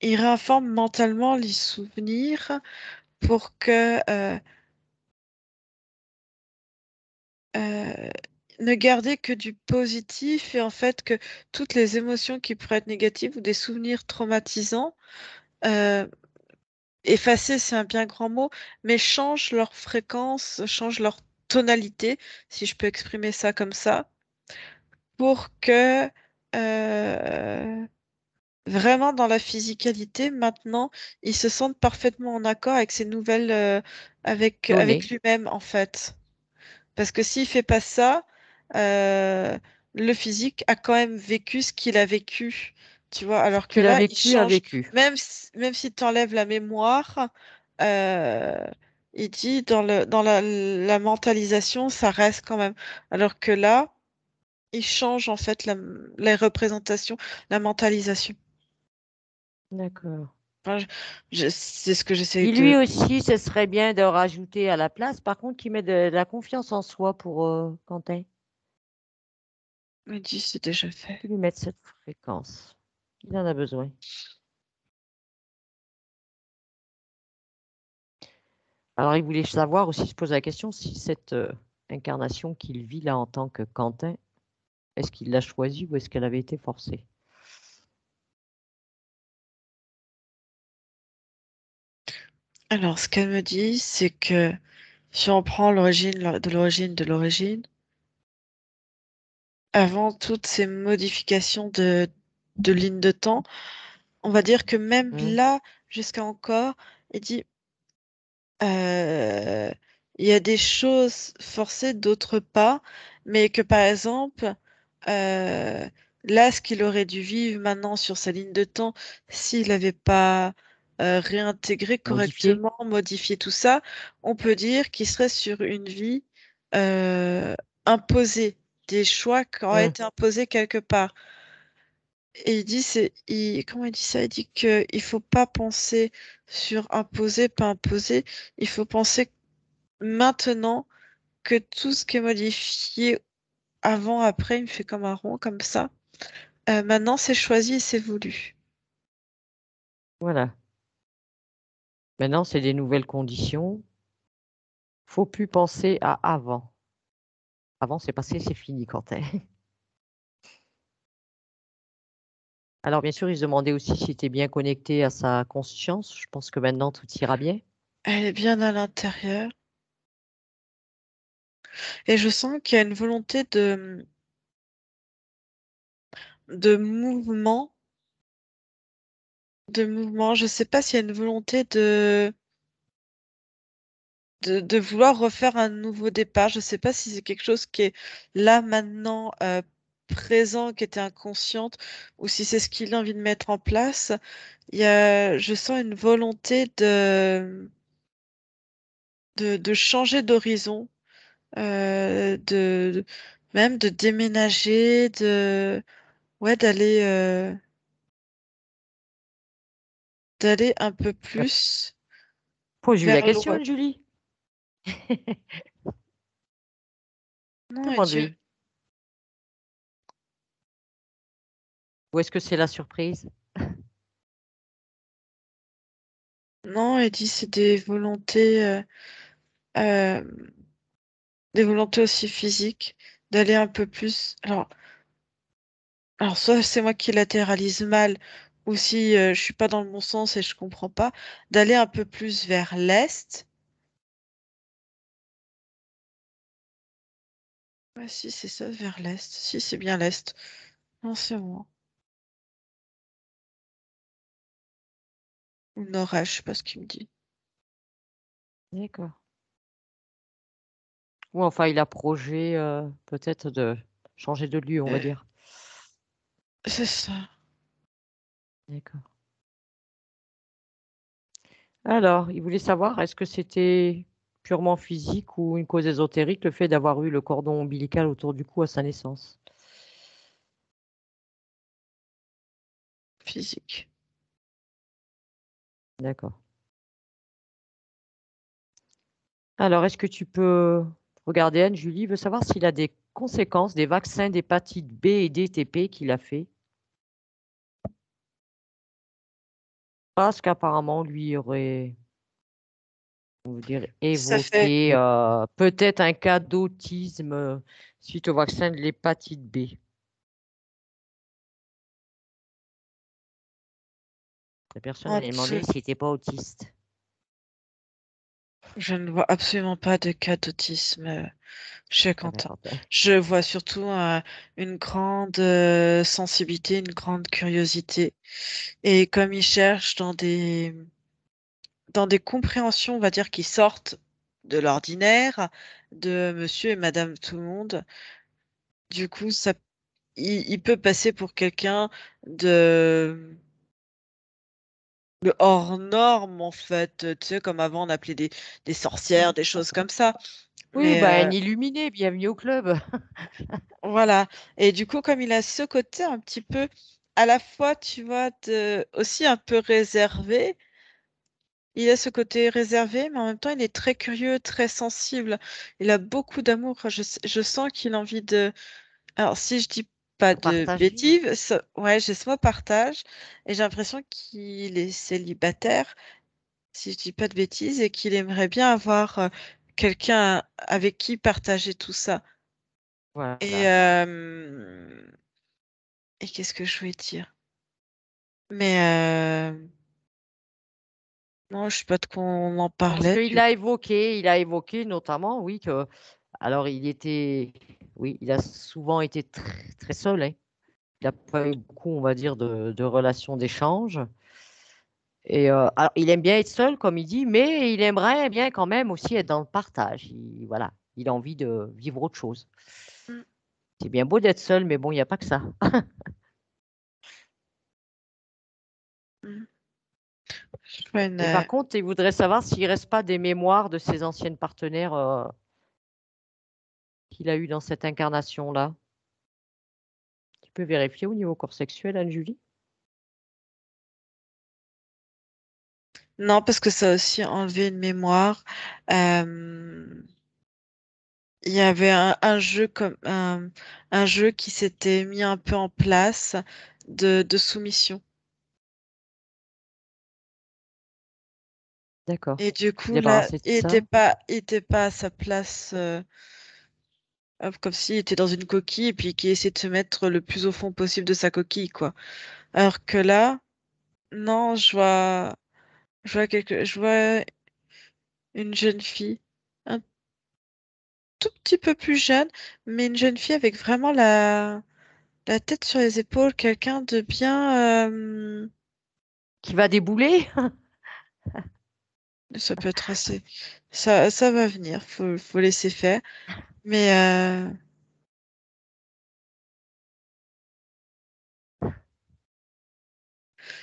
Speaker 3: il réinforme mentalement les souvenirs pour que euh, ne garder que du positif et en fait que toutes les émotions qui pourraient être négatives ou des souvenirs traumatisants, euh, effacer c'est un bien grand mot, mais changent leur fréquence, changent leur tonalité, si je peux exprimer ça comme ça, pour que vraiment dans la physicalité, maintenant, ils se sentent parfaitement en accord avec ces nouvelles, avec
Speaker 1: Données.
Speaker 3: lui-même en fait. Parce que s'il fait pas ça, euh, le physique a quand même vécu ce qu'il a vécu, tu vois.
Speaker 1: Ce
Speaker 3: Alors que
Speaker 1: qu'il a
Speaker 3: là, il
Speaker 1: vécu a
Speaker 3: change,
Speaker 1: vécu.
Speaker 3: même si tu enlèves la mémoire, euh, il dit dans la mentalisation, ça reste quand même. Alors que là, il change en fait les représentations, la mentalisation.
Speaker 1: D'accord.
Speaker 3: Enfin, c'est ce que j'essaie
Speaker 1: Et lui
Speaker 3: de.
Speaker 1: aussi, ce serait bien de rajouter à la place, par contre, qu'il met de la confiance en soi pour Quentin.
Speaker 3: Me dit, c'est déjà fait.
Speaker 1: Tu lui mettre cette fréquence. Il en a besoin. Alors, il voulait savoir aussi, se poser la question, si cette incarnation qu'il vit là en tant que Quentin, est-ce qu'il l'a choisie ou est-ce qu'elle avait été forcée?
Speaker 3: Alors, ce qu'elle me dit, c'est que si on prend de l'origine, avant toutes ces modifications de ligne de temps, on va dire que même
Speaker 1: Hmm.
Speaker 3: là, jusqu'à encore, il dit euh, il y a des choses forcées, d'autres pas, mais que par exemple, euh, là, ce qu'il aurait dû vivre maintenant sur sa ligne de temps, s'il n'avait pas réintégré
Speaker 1: Modifié?
Speaker 3: correctement, modifié tout ça, on peut dire qu'il serait sur une vie euh, imposée, des choix qui auraient
Speaker 1: Hmm.
Speaker 3: été imposés quelque part. Et il dit, comment il dit ça? Il dit qu'il faut pas penser sur imposer, pas imposer. Il faut penser maintenant que tout ce qui est modifié avant, après, il me fait comme un rond, comme ça. Maintenant, c'est choisi et c'est voulu.
Speaker 1: Voilà. Maintenant, c'est des nouvelles conditions. Faut plus penser à avant. Avant, c'est passé, c'est fini, Quentin. Alors, bien sûr, il se demandait aussi s'il était bien connecté à sa conscience. Je pense que maintenant, tout ira bien.
Speaker 3: Elle est bien à l'intérieur. Et je sens qu'il y a une volonté de mouvement, de mouvement. Je sais pas s'il y a une volonté de vouloir refaire un nouveau départ. Je ne sais pas si c'est quelque chose qui est là maintenant, présent, qui était inconsciente, ou si c'est ce qu'il a envie de mettre en place. Je sens une volonté de changer d'horizon, même de déménager, ouais, d'aller un peu
Speaker 1: Bah,
Speaker 3: plus
Speaker 1: pose-lui la
Speaker 3: vers l'ouest.
Speaker 1: question, Julie.
Speaker 3: Non, et Dieu.
Speaker 1: Demande-lui. Ou est-ce que c'est la surprise?
Speaker 3: Non, et dit c'est euh, des volontés aussi physiques, d'aller un peu plus. Alors soit c'est moi qui latéralise mal, ou si je suis pas dans le bon sens et je comprends pas, d'aller un peu plus vers l'est. Ouais, si c'est ça, vers l'est. Si c'est bien l'est. Non, c'est moi. Ou nord-est, je sais pas ce qu'il me dit.
Speaker 1: D'accord. Ou enfin, il a projet peut-être de changer de lieu, on va
Speaker 3: Euh,
Speaker 1: dire.
Speaker 3: c'est ça.
Speaker 1: D'accord. Alors, il voulait savoir, est-ce que c'était purement physique ou une cause ésotérique, le fait d'avoir eu le cordon ombilical autour du cou à sa naissance?
Speaker 3: Physique.
Speaker 1: D'accord. Alors, est-ce que tu peux regarder, Anne-Julie veut savoir s'il a des conséquences des vaccins d'hépatite B et DTP qu'il a fait? Parce qu'apparemment, lui aurait, on veut dire,
Speaker 3: Ça fait,
Speaker 1: évoqué peut-être un cas d'autisme suite au vaccin de l'hépatite B. La personne
Speaker 3: en
Speaker 1: a demandé
Speaker 3: dessous,
Speaker 1: s'il n'était pas autiste.
Speaker 3: je ne vois absolument pas de cas d'autisme chez
Speaker 1: Ah,
Speaker 3: Quentin.
Speaker 1: d'accord.
Speaker 3: Je vois surtout une grande sensibilité, une grande curiosité. Et comme il cherche dans des compréhensions, on va dire, qui sortent de l'ordinaire, de monsieur et madame tout le monde, du coup, il peut passer pour quelqu'un de, de hors norme, en fait. Tu sais, comme avant, on appelait des sorcières, des choses comme ça.
Speaker 1: Oui,
Speaker 3: Mais
Speaker 1: bah, un illuminé, bienvenue au club.
Speaker 3: voilà. Et du coup, comme il a ce côté un petit peu, à la fois, tu vois, aussi un peu réservé. Il a ce côté réservé, mais en même temps, il est très curieux, très sensible. Il a beaucoup d'amour. Je sens qu'il a envie de. Alors, si je dis pas
Speaker 1: De
Speaker 3: de
Speaker 1: partager.
Speaker 3: bêtises, ouais, j'ai ce mot partage, et j'ai l'impression qu'il est célibataire, si je dis pas de bêtises, et qu'il aimerait bien avoir quelqu'un avec qui partager tout ça. Et,
Speaker 1: Voilà.
Speaker 3: euh, et qu'est-ce que je voulais dire? Mais non, je sais pas de quoi on en
Speaker 1: Parce
Speaker 3: parlait.
Speaker 1: qu'il il a évoqué notamment, oui, que, alors oui, il a souvent été très, très seul, hein. Il n'a pas eu beaucoup, on va dire, de relations d'échange. Et alors, il aime bien être seul, comme il dit, mais il aimerait bien quand même aussi être dans le partage. Voilà, il a envie de vivre autre chose.
Speaker 3: Mm,
Speaker 1: C'est bien beau d'être seul, mais bon, il n'y a pas que ça.
Speaker 3: mm. Je vois
Speaker 1: Et par contre, il voudrait savoir s'il ne reste pas des mémoires de ses anciennes partenaires qu'il a eues dans cette incarnation-là. Tu peux vérifier au niveau corps sexuel, Anne-Julie?
Speaker 3: Non, parce que ça a aussi enlevé une mémoire. Euh, Il y avait un jeu un jeu qui s'était mis un peu en place de soumission.
Speaker 1: D'accord.
Speaker 3: Et du
Speaker 1: Il
Speaker 3: coup,
Speaker 1: est
Speaker 3: là,
Speaker 1: débarrassé de ça.
Speaker 3: il était pas à sa place, comme s'il était dans une coquille et puis qu'il essayait de se mettre le plus au fond possible de sa coquille, quoi. Alors que là, non, je vois une jeune fille, un tout petit peu plus jeune, mais une jeune fille avec vraiment la tête sur les épaules, quelqu'un de bien.
Speaker 1: Qui va débouler?
Speaker 3: Ça peut être assez. Ça va venir, faut laisser faire. Mais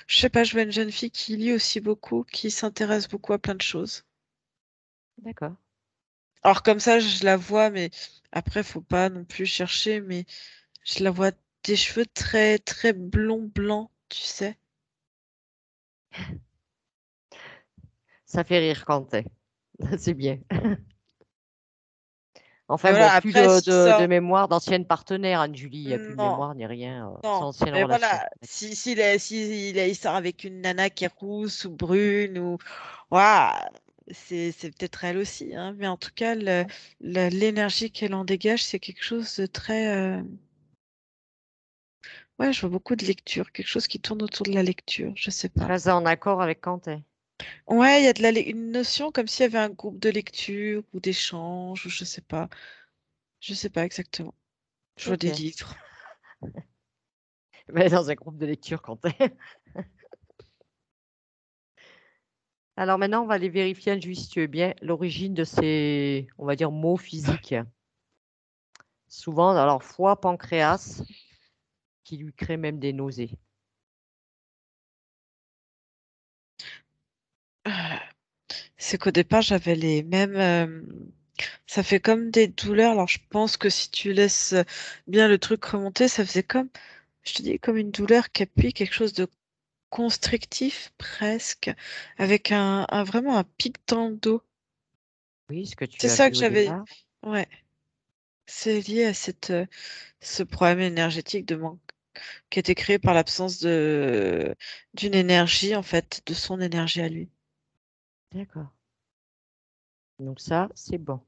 Speaker 3: je sais pas, je vois une jeune fille qui lit aussi beaucoup, qui s'intéresse beaucoup à plein de choses.
Speaker 1: D'accord.
Speaker 3: Alors comme ça, je la vois, mais après, faut pas non plus chercher, mais je la vois des cheveux très très blond blanc, tu sais.
Speaker 1: Ça fait rire quand t'es. C'est bien.
Speaker 3: Mais
Speaker 1: Enfin bon,
Speaker 3: voilà,
Speaker 1: plus
Speaker 3: après,
Speaker 1: de,
Speaker 3: s'il
Speaker 1: de, de
Speaker 3: sort,
Speaker 1: mémoire d'ancienne partenaire, Anne-Julie. Il n'y a plus de
Speaker 3: non.
Speaker 1: mémoire ni rien. C'est
Speaker 3: Non,
Speaker 1: ancienne
Speaker 3: mais
Speaker 1: relation.
Speaker 3: voilà, il sort avec une nana qui est rousse ou brune ou ouah, c'est peut-être elle aussi, hein, mais en tout cas l'énergie qu'elle en dégage, c'est quelque chose de très ouais, je vois beaucoup de lecture, quelque chose qui tourne autour de la lecture, je sais pas.
Speaker 1: Très en accord avec Quentin.
Speaker 3: Ouais, il y a une notion comme s'il y avait un groupe de lecture ou d'échange ou je sais pas. Je sais pas exactement. Je vois des
Speaker 1: Ok.
Speaker 3: livres.
Speaker 1: Mais dans un groupe de lecture, Quentin. Alors maintenant, on va aller vérifier, Anne-Julie, si tu veux bien, l'origine de ces, on va dire, mots physiques. Souvent, alors foie, pancréas, qui lui crée même des nausées.
Speaker 3: C'est qu'au départ, j'avais les mêmes. Ça fait comme des douleurs. Alors, je pense que si tu laisses bien le truc remonter, ça faisait comme, je te dis, comme une douleur qui appuie quelque chose de constrictif presque, avec vraiment un pic dans le dos.
Speaker 1: Oui, ce que
Speaker 3: C'est
Speaker 1: tu as
Speaker 3: ça que
Speaker 1: vu au
Speaker 3: j'avais.
Speaker 1: départ.
Speaker 3: Ouais, c'est lié à ce problème énergétique de manque qui a été créé par l'absence d'une énergie, en fait, de son énergie à lui.
Speaker 1: D'accord. Donc ça, c'est bon.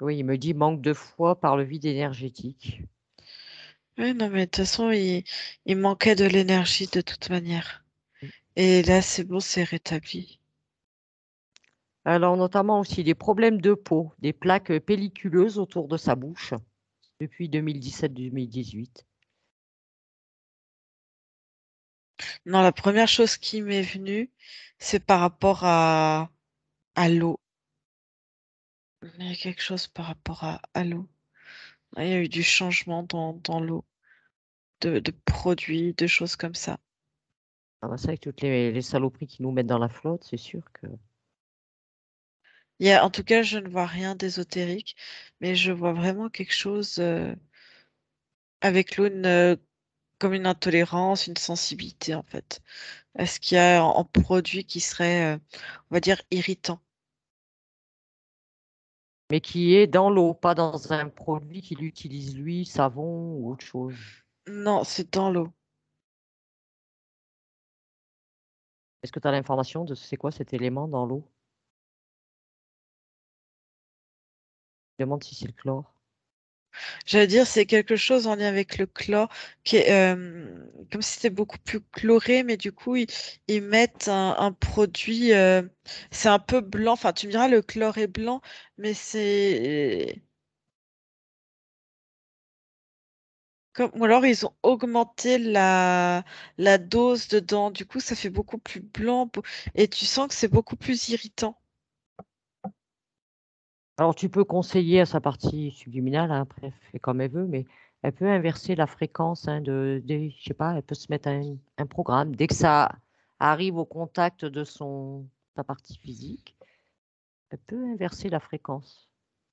Speaker 1: Oui, il me dit manque de foi par le vide énergétique.
Speaker 3: Oui, non, mais de toute façon, il manquait de l'énergie de toute manière. Et là, c'est bon, c'est rétabli.
Speaker 1: Alors, notamment aussi des problèmes de peau, des plaques pelliculeuses autour de sa bouche depuis 2017-2018.
Speaker 3: Non, la première chose qui m'est venue, c'est par rapport à l'eau. Il y a quelque chose par rapport à l'eau. Il y a eu du changement dans l'eau, de produits, de choses comme ça.
Speaker 1: Ah bah, c'est avec toutes les saloperies qui nous mettent dans la flotte, c'est sûr que.
Speaker 3: En tout cas, je ne vois rien d'ésotérique, mais je vois vraiment quelque chose avec l'eau, comme une intolérance, une sensibilité en fait. Est-ce qu'il y a en produit qui serait, on va dire, irritant?
Speaker 1: Mais qui est dans l'eau, pas dans un produit qu'il utilise lui, savon ou autre chose.
Speaker 3: Non, c'est dans l'eau.
Speaker 1: Est-ce que tu as l'information de c'est quoi cet élément dans l'eau? Je demande si c'est le chlore.
Speaker 3: J'allais dire, c'est quelque chose en lien avec le chlore, qui est comme si c'était beaucoup plus chloré, mais du coup, ils mettent un produit, c'est un peu blanc. Enfin, tu me diras, le chlore est blanc, mais c'est comme, ou alors ils ont augmenté la dose dedans. Du coup, ça fait beaucoup plus blanc et tu sens que c'est beaucoup plus irritant.
Speaker 1: Alors, tu peux conseiller à sa partie subliminale, hein, après, elle fait comme elle veut, mais elle peut inverser la fréquence, hein, je sais pas, elle peut se mettre un programme. Dès que ça arrive au contact de sa partie physique, elle peut inverser la fréquence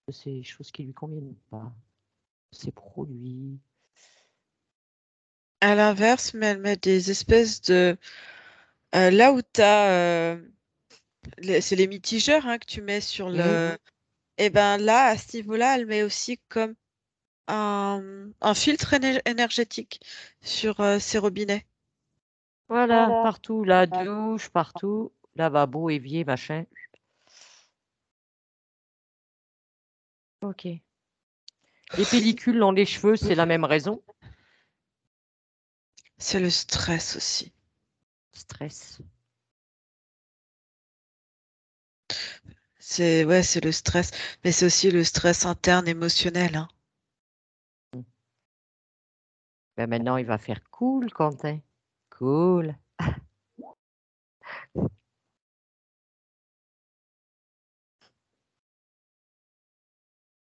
Speaker 1: de ces choses qui lui conviennent pas, ces produits.
Speaker 3: À l'inverse, mais elle met des espèces de là où tu as c'est les mitigeurs hein, que tu mets sur
Speaker 1: Mmh.
Speaker 3: et ben là, à ce niveau-là, elle met aussi comme un filtre énergétique sur ses robinets.
Speaker 1: Voilà, partout, la douche, partout, lavabo, évier, machin. Ok. Les pellicules dans les cheveux, c'est la même raison.
Speaker 3: C'est le stress aussi.
Speaker 1: Stress.
Speaker 3: C'est le stress, mais c'est aussi le stress interne émotionnel, hein.
Speaker 1: Mm. Ben maintenant, il va faire cool, Quentin. Cool.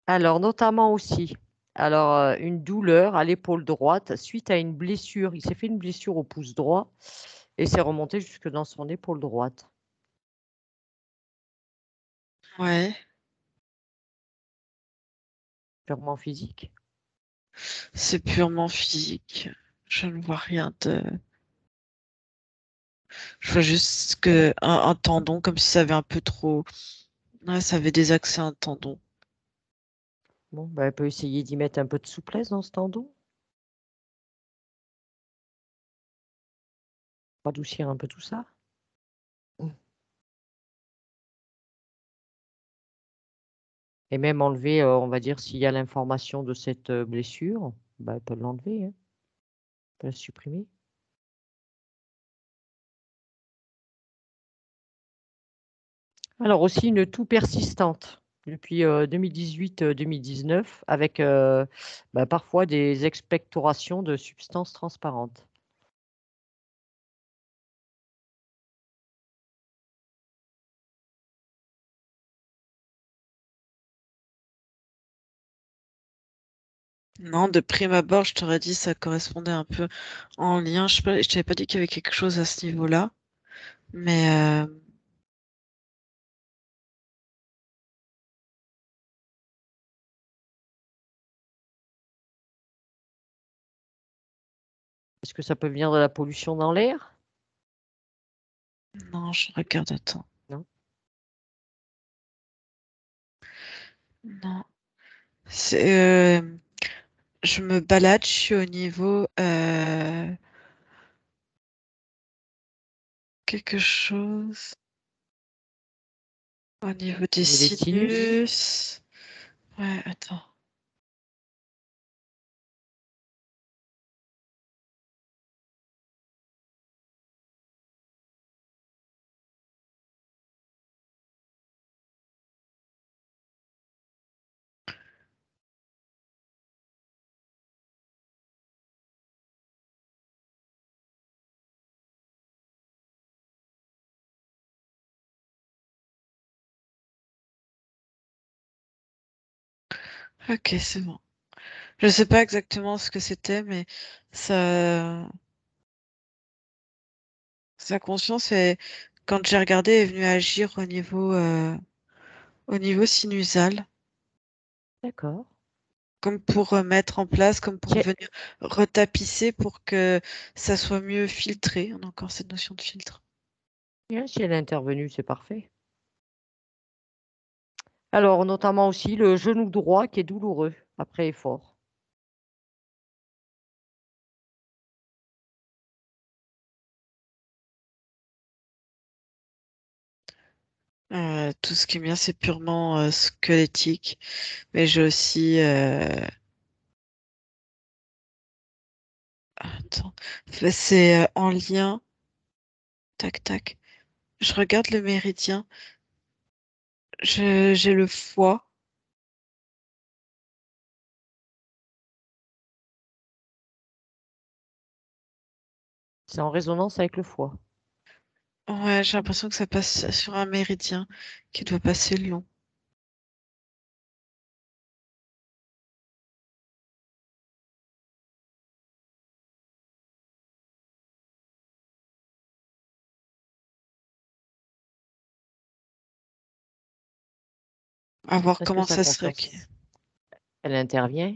Speaker 1: Alors, notamment aussi, alors, une douleur à l'épaule droite suite à une blessure. Il s'est fait une blessure au pouce droit et c'est remonté jusque dans son épaule droite.
Speaker 3: Ouais,
Speaker 1: Purement physique.
Speaker 3: c'est purement physique. Je ne vois rien de. Je vois juste que un tendon, comme si ça avait un peu trop. Ouais, ça avait désaxé un tendon.
Speaker 1: Bon, ben, elle peut essayer d'y mettre un peu de souplesse dans ce tendon, adoucir un peu tout ça. Mm. Et même enlever, on va dire, s'il y a l'information de cette blessure, ben, elle peut l'enlever, hein, elle peut la supprimer. Alors aussi une toux persistante depuis 2018-2019 avec bah, parfois des expectorations de substances transparentes.
Speaker 3: Non, de prime abord, je t'aurais dit ça correspondait un peu en lien. Je t'avais pas dit qu'il y avait quelque chose à ce niveau-là, mais
Speaker 1: Est-ce que ça peut venir de la pollution dans l'air?
Speaker 3: Non, je regarde, attends.
Speaker 1: Non.
Speaker 3: Non. C'est, je me balade, je suis au niveau quelque chose. Au niveau des
Speaker 1: Au niveau des sinus?
Speaker 3: sinus. Ouais, attends. Ok, c'est bon. Je sais pas exactement ce que c'était, mais sa conscience est, quand j'ai regardé, est venue agir au niveau sinusal,
Speaker 1: D'accord.
Speaker 3: comme pour mettre en place, comme pour
Speaker 1: Tiens,
Speaker 3: venir retapisser pour que ça soit mieux filtré. On a encore cette notion de filtre.
Speaker 1: tiens, si elle est intervenue, c'est parfait. Alors, notamment aussi le genou droit qui est douloureux après effort.
Speaker 3: Tout ce qui est bien, c'est purement squelettique, mais j'ai aussi attends, c'est en lien. Tac, tac. Je regarde le méridien. J'ai le foie.
Speaker 1: C'est en résonance avec le foie.
Speaker 3: Ouais, j'ai l'impression que ça passe sur un méridien qui doit passer le long. À voir
Speaker 1: Est-ce que
Speaker 3: comment
Speaker 1: sa
Speaker 3: ça serait.
Speaker 1: conscience, elle intervient?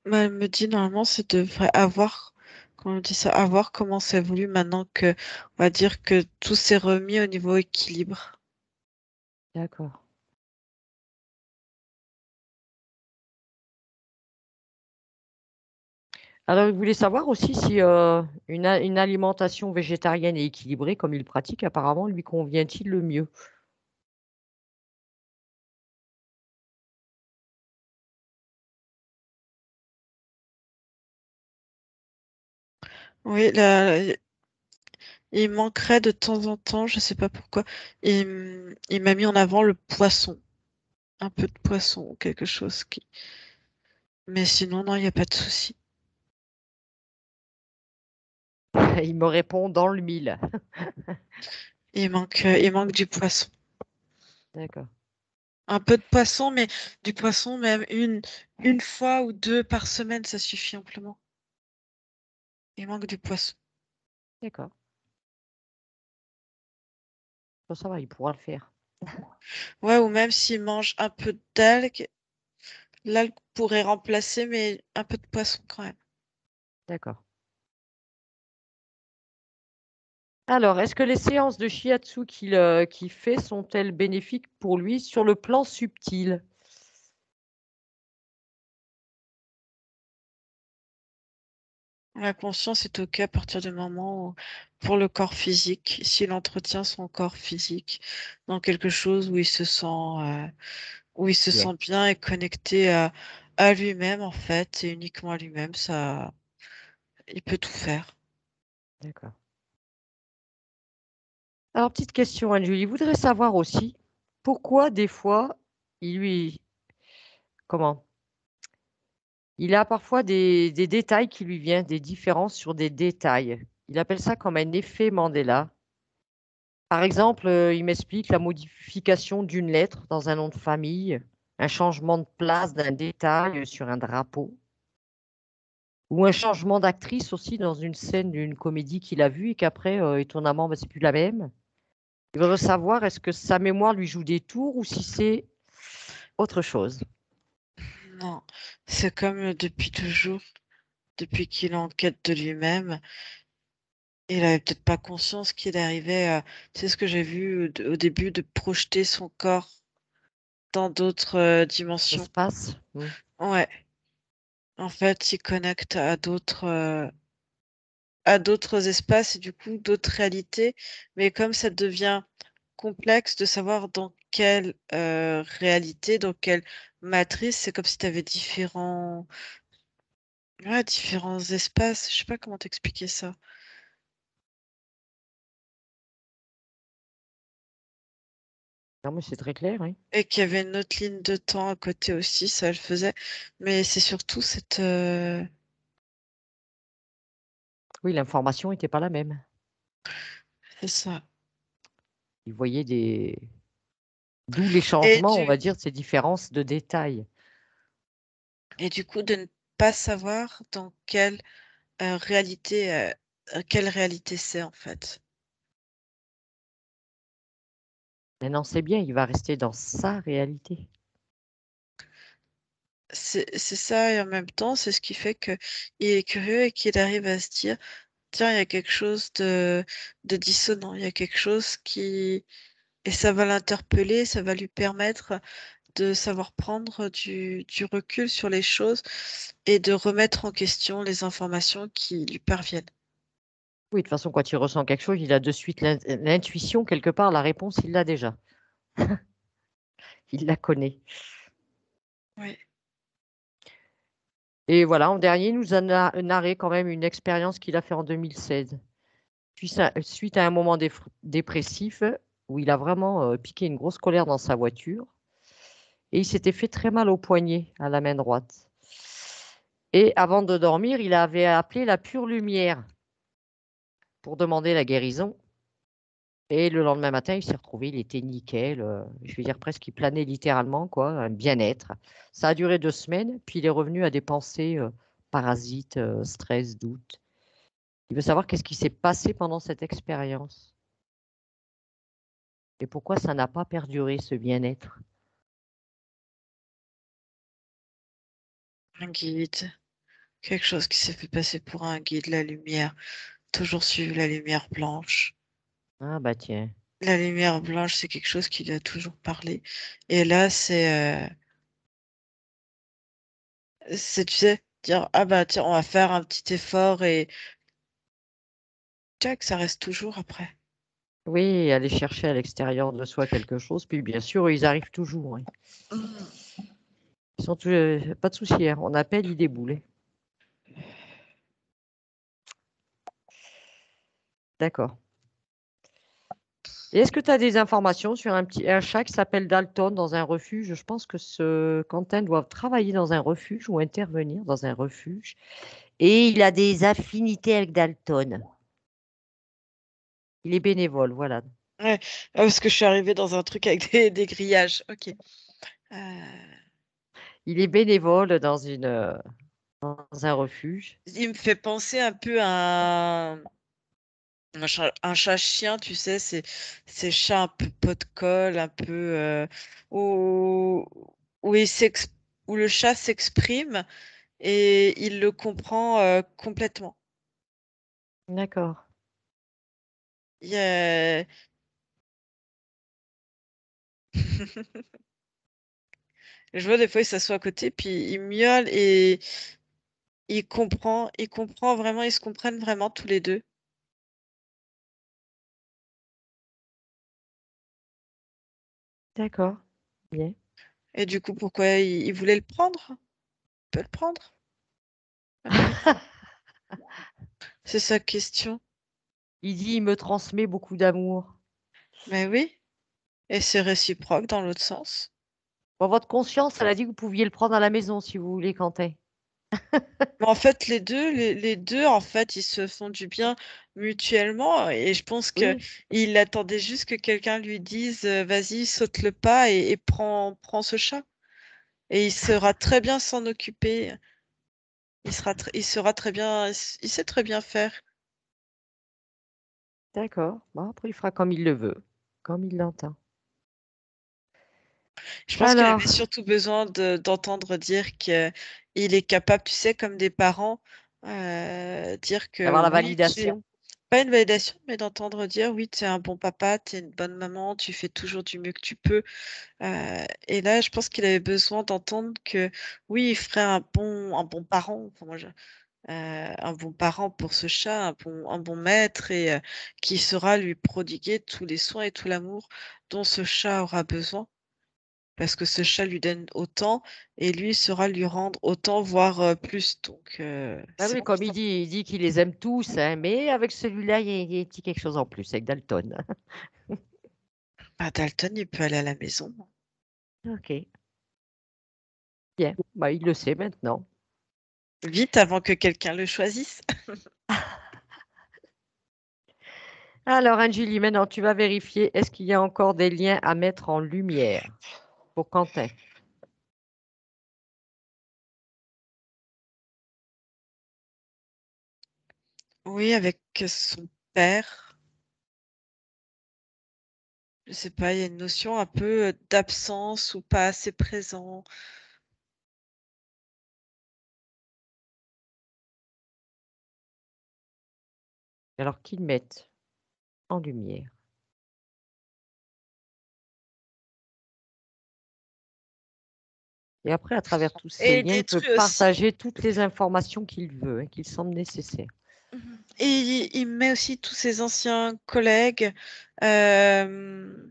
Speaker 3: Bah, elle me dit normalement, c'est devrait avoir, comment on dit ça, avoir comment ça évolue maintenant que, on va dire que tout s'est remis au niveau équilibre.
Speaker 1: D'accord. Alors, il voulait savoir aussi si une alimentation végétarienne et équilibrée, comme il pratique, apparemment, lui convient-il le mieux?
Speaker 3: Oui, là, il manquerait de temps en temps, je sais pas pourquoi, il m'a mis en avant le poisson, un peu de poisson ou quelque chose qui. Mais sinon, non, il n'y a pas de souci.
Speaker 1: Il me répond dans le mille.
Speaker 3: Il manque du poisson.
Speaker 1: D'accord.
Speaker 3: Un peu de poisson, mais du poisson, même une fois ou deux par semaine, ça suffit amplement. Il manque du poisson.
Speaker 1: D'accord. Bon, ça va, il pourra le faire.
Speaker 3: Ouais, ou même s'il mange un peu d'algues, l'algue pourrait remplacer, mais un peu de poisson quand même.
Speaker 1: D'accord. Alors, est-ce que les séances de shiatsu qu'il fait sont-elles bénéfiques pour lui sur le plan subtil?
Speaker 3: La conscience est OK à partir du moment où, pour le corps physique, s'il entretient son corps physique dans quelque chose où il se
Speaker 1: Bien.
Speaker 3: sent bien et connecté à lui-même, en fait, et uniquement à lui-même, ça, il peut tout faire.
Speaker 1: D'accord. Alors, petite question, Anne-Julie. Il voudrait savoir aussi pourquoi des fois, il lui, comment? Il a parfois des détails qui lui viennent, des différences sur des détails. Il appelle ça comme un effet Mandela. Par exemple, il m'explique la modification d'une lettre dans un nom de famille, un changement de place d'un détail sur un drapeau, ou un changement d'actrice aussi dans une scène d'une comédie qu'il a vue et qu'après, étonnamment, bah, c'est plus la même. Il veut savoir est-ce que sa mémoire lui joue des tours ou si c'est autre chose.
Speaker 3: Non, c'est comme depuis toujours. depuis qu'il est en quête de lui-même. Il avait peut-être pas conscience qu'il arrivait à, tu sais ce que j'ai vu au début, de projeter son corps dans d'autres dimensions.
Speaker 1: Espace.
Speaker 3: Ouais. En fait, il connecte à d'autres espaces et du coup d'autres réalités. Mais comme ça devient complexe de savoir dans quelle réalité, dans quelle matrice, c'est comme si tu avais différents espaces. Je sais pas comment t'expliquer ça.
Speaker 1: Non, mais c'est très clair, oui.
Speaker 3: Et qu'il y avait une autre ligne de temps à côté aussi, ça le faisait. Mais c'est surtout
Speaker 1: Oui, l'information n'était pas la même.
Speaker 3: c'est ça.
Speaker 1: Il voyait D'où les
Speaker 3: Et
Speaker 1: changements, on
Speaker 3: du,
Speaker 1: va dire, ces différences de détails.
Speaker 3: et du coup, de ne pas savoir dans quelle réalité c'est en fait.
Speaker 1: Maintenant, c'est bien, il va rester dans sa réalité.
Speaker 3: C'est ça, et en même temps, c'est ce qui fait que il est curieux et qu'il arrive à se dire, tiens, il y a quelque chose de dissonant, il y a quelque chose qui... Et ça va l'interpeller, ça va lui permettre de savoir prendre du recul sur les choses et de remettre en question les informations qui lui parviennent.
Speaker 1: Oui, de toute façon, quand il ressent quelque chose, il a de suite l'intuition, quelque part, la réponse, il l'a déjà. Il la connaît.
Speaker 3: Oui.
Speaker 1: Et voilà, en dernier, il nous a narré quand même une expérience qu'il a fait en 2016. Suite à un moment dépressif où il a vraiment piqué une grosse colère dans sa voiture et il s'était fait très mal au poignet, à la main droite. Et avant de dormir, il avait appelé la pure lumière pour demander la guérison. Et le lendemain matin, il s'est retrouvé, il était nickel. Je veux dire, presque, il planait littéralement, quoi, un bien-être. Ça a duré 2 semaines, puis il est revenu à des pensées parasites, stress, doute. Il veut savoir qu'est-ce qui s'est passé pendant cette expérience et pourquoi ça n'a pas perduré, ce bien-être.
Speaker 3: Un guide, quelque chose qui s'est fait passer pour un guide, la lumière, toujours suivre la lumière blanche.
Speaker 1: Ah bah tiens,
Speaker 3: La lumière blanche, c'est quelque chose qui lui a toujours parlé. Et là, tu sais, dire, ah bah tiens, on va faire un petit effort et tac, ça reste toujours après.
Speaker 1: oui, aller chercher à l'extérieur de soi quelque chose, puis bien sûr, ils arrivent toujours. Oui.
Speaker 3: Mm.
Speaker 1: Ils sont pas de souci, hein. On appelle, ils déboulent. D'accord. Et est-ce que tu as des informations sur un chat qui s'appelle Dalton dans un refuge? Je pense que ce Quentin doit travailler dans un refuge ou intervenir dans un refuge. Et il a des affinités avec Dalton. Il est bénévole, voilà.
Speaker 3: Ouais, parce que je suis arrivée dans un truc avec des grillages. Ok.
Speaker 1: Il est bénévole dans un refuge.
Speaker 3: Il me fait penser un peu à un chat-chien, tu sais, ces chats un peu pot de colle, un peu où, où, où le chat s'exprime et il le comprend complètement.
Speaker 1: D'accord.
Speaker 3: Il y a- Je vois des fois, il s'assoit à côté, puis il miaule et il comprend vraiment, ils se comprennent vraiment tous les deux.
Speaker 1: D'accord. Bien.
Speaker 3: Et du coup, pourquoi il voulait le prendre? Il peut le prendre? C'est sa question.
Speaker 1: Il dit, il me transmet beaucoup d'amour.
Speaker 3: Mais oui, et c'est réciproque dans l'autre sens.
Speaker 1: Bon, votre conscience, elle a dit que vous pouviez le prendre à la maison si vous voulez, Quentin.
Speaker 3: Mais en fait, les deux, en fait, ils se font du bien mutuellement. Et je pense que
Speaker 1: Oui,
Speaker 3: il attendait juste que quelqu'un lui dise, vas-y, saute le pas et prends ce chat. Et il saura très bien s'en occuper. Il sera très bien, il sait très bien faire.
Speaker 1: d'accord. Bon, après, il fera comme il le veut, comme il l'entend.
Speaker 3: Je pense qu'il avait
Speaker 1: Alors,
Speaker 3: surtout besoin d'entendre dire qu'il est capable, tu sais, comme des parents, dire que
Speaker 1: D'avoir la
Speaker 3: oui,
Speaker 1: validation.
Speaker 3: pas une validation, mais d'entendre dire oui, tu es un bon papa, tu es une bonne maman, tu fais toujours du mieux que tu peux. Et là, je pense qu'il avait besoin d'entendre que oui, il ferait un bon parent. Enfin, un bon parent pour ce chat, un bon maître et qui saura lui prodiguer tous les soins et tout l'amour dont ce chat aura besoin. Parce que ce chat lui donne autant et lui saura lui rendre autant, voire plus. Donc,
Speaker 1: Ah
Speaker 3: c'est
Speaker 1: oui, comme
Speaker 3: important.
Speaker 1: il dit qu'il les aime tous, hein, mais avec celui-là, il y a un petit quelque chose en plus, avec Dalton.
Speaker 3: Bah, Dalton, il peut aller à la maison.
Speaker 1: Ok, bien. Bah, il le sait maintenant.
Speaker 3: Vite avant que quelqu'un le choisisse.
Speaker 1: Alors, Angie, maintenant, tu vas vérifier, est-ce qu'il y a encore des liens à mettre en lumière pour Quentin?
Speaker 3: Oui, avec son père. Je sais pas, il y a une notion un peu d'absence ou pas assez présent.
Speaker 1: Alors, qu'ils mettent en lumière. Et après, à travers tous ces
Speaker 3: Et
Speaker 1: liens, il peut
Speaker 3: détruit aussi.
Speaker 1: partager toutes les informations qu'il veut, hein, qu'il semble nécessaire.
Speaker 3: Et il met aussi tous ses anciens collègues. euh,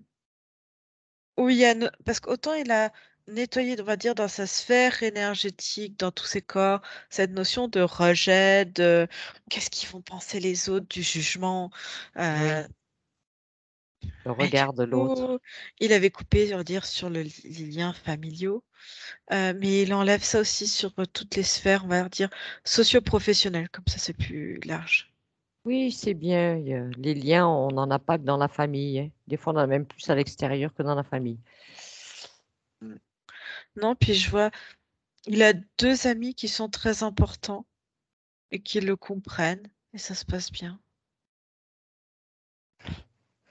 Speaker 3: où il y a parce qu'autant il a nettoyé, on va dire, dans sa sphère énergétique, dans tous ses corps, cette notion de rejet, de qu'est-ce qu'ils vont penser les autres, du jugement.
Speaker 1: Oui,
Speaker 3: euh,
Speaker 1: le
Speaker 3: mais du
Speaker 1: regard de l'autre.
Speaker 3: coup, il avait coupé, on va dire, sur les liens familiaux. Mais il enlève ça aussi sur toutes les sphères, on va dire, socio-professionnelles, comme ça c'est plus large.
Speaker 1: Oui, c'est bien. Les liens, on n'en a pas que dans la famille, hein. Des fois, on en a même plus à l'extérieur que dans la famille.
Speaker 3: Mm. Non, puis je vois, il a deux amis qui sont très importants et qui le comprennent, et ça se passe bien.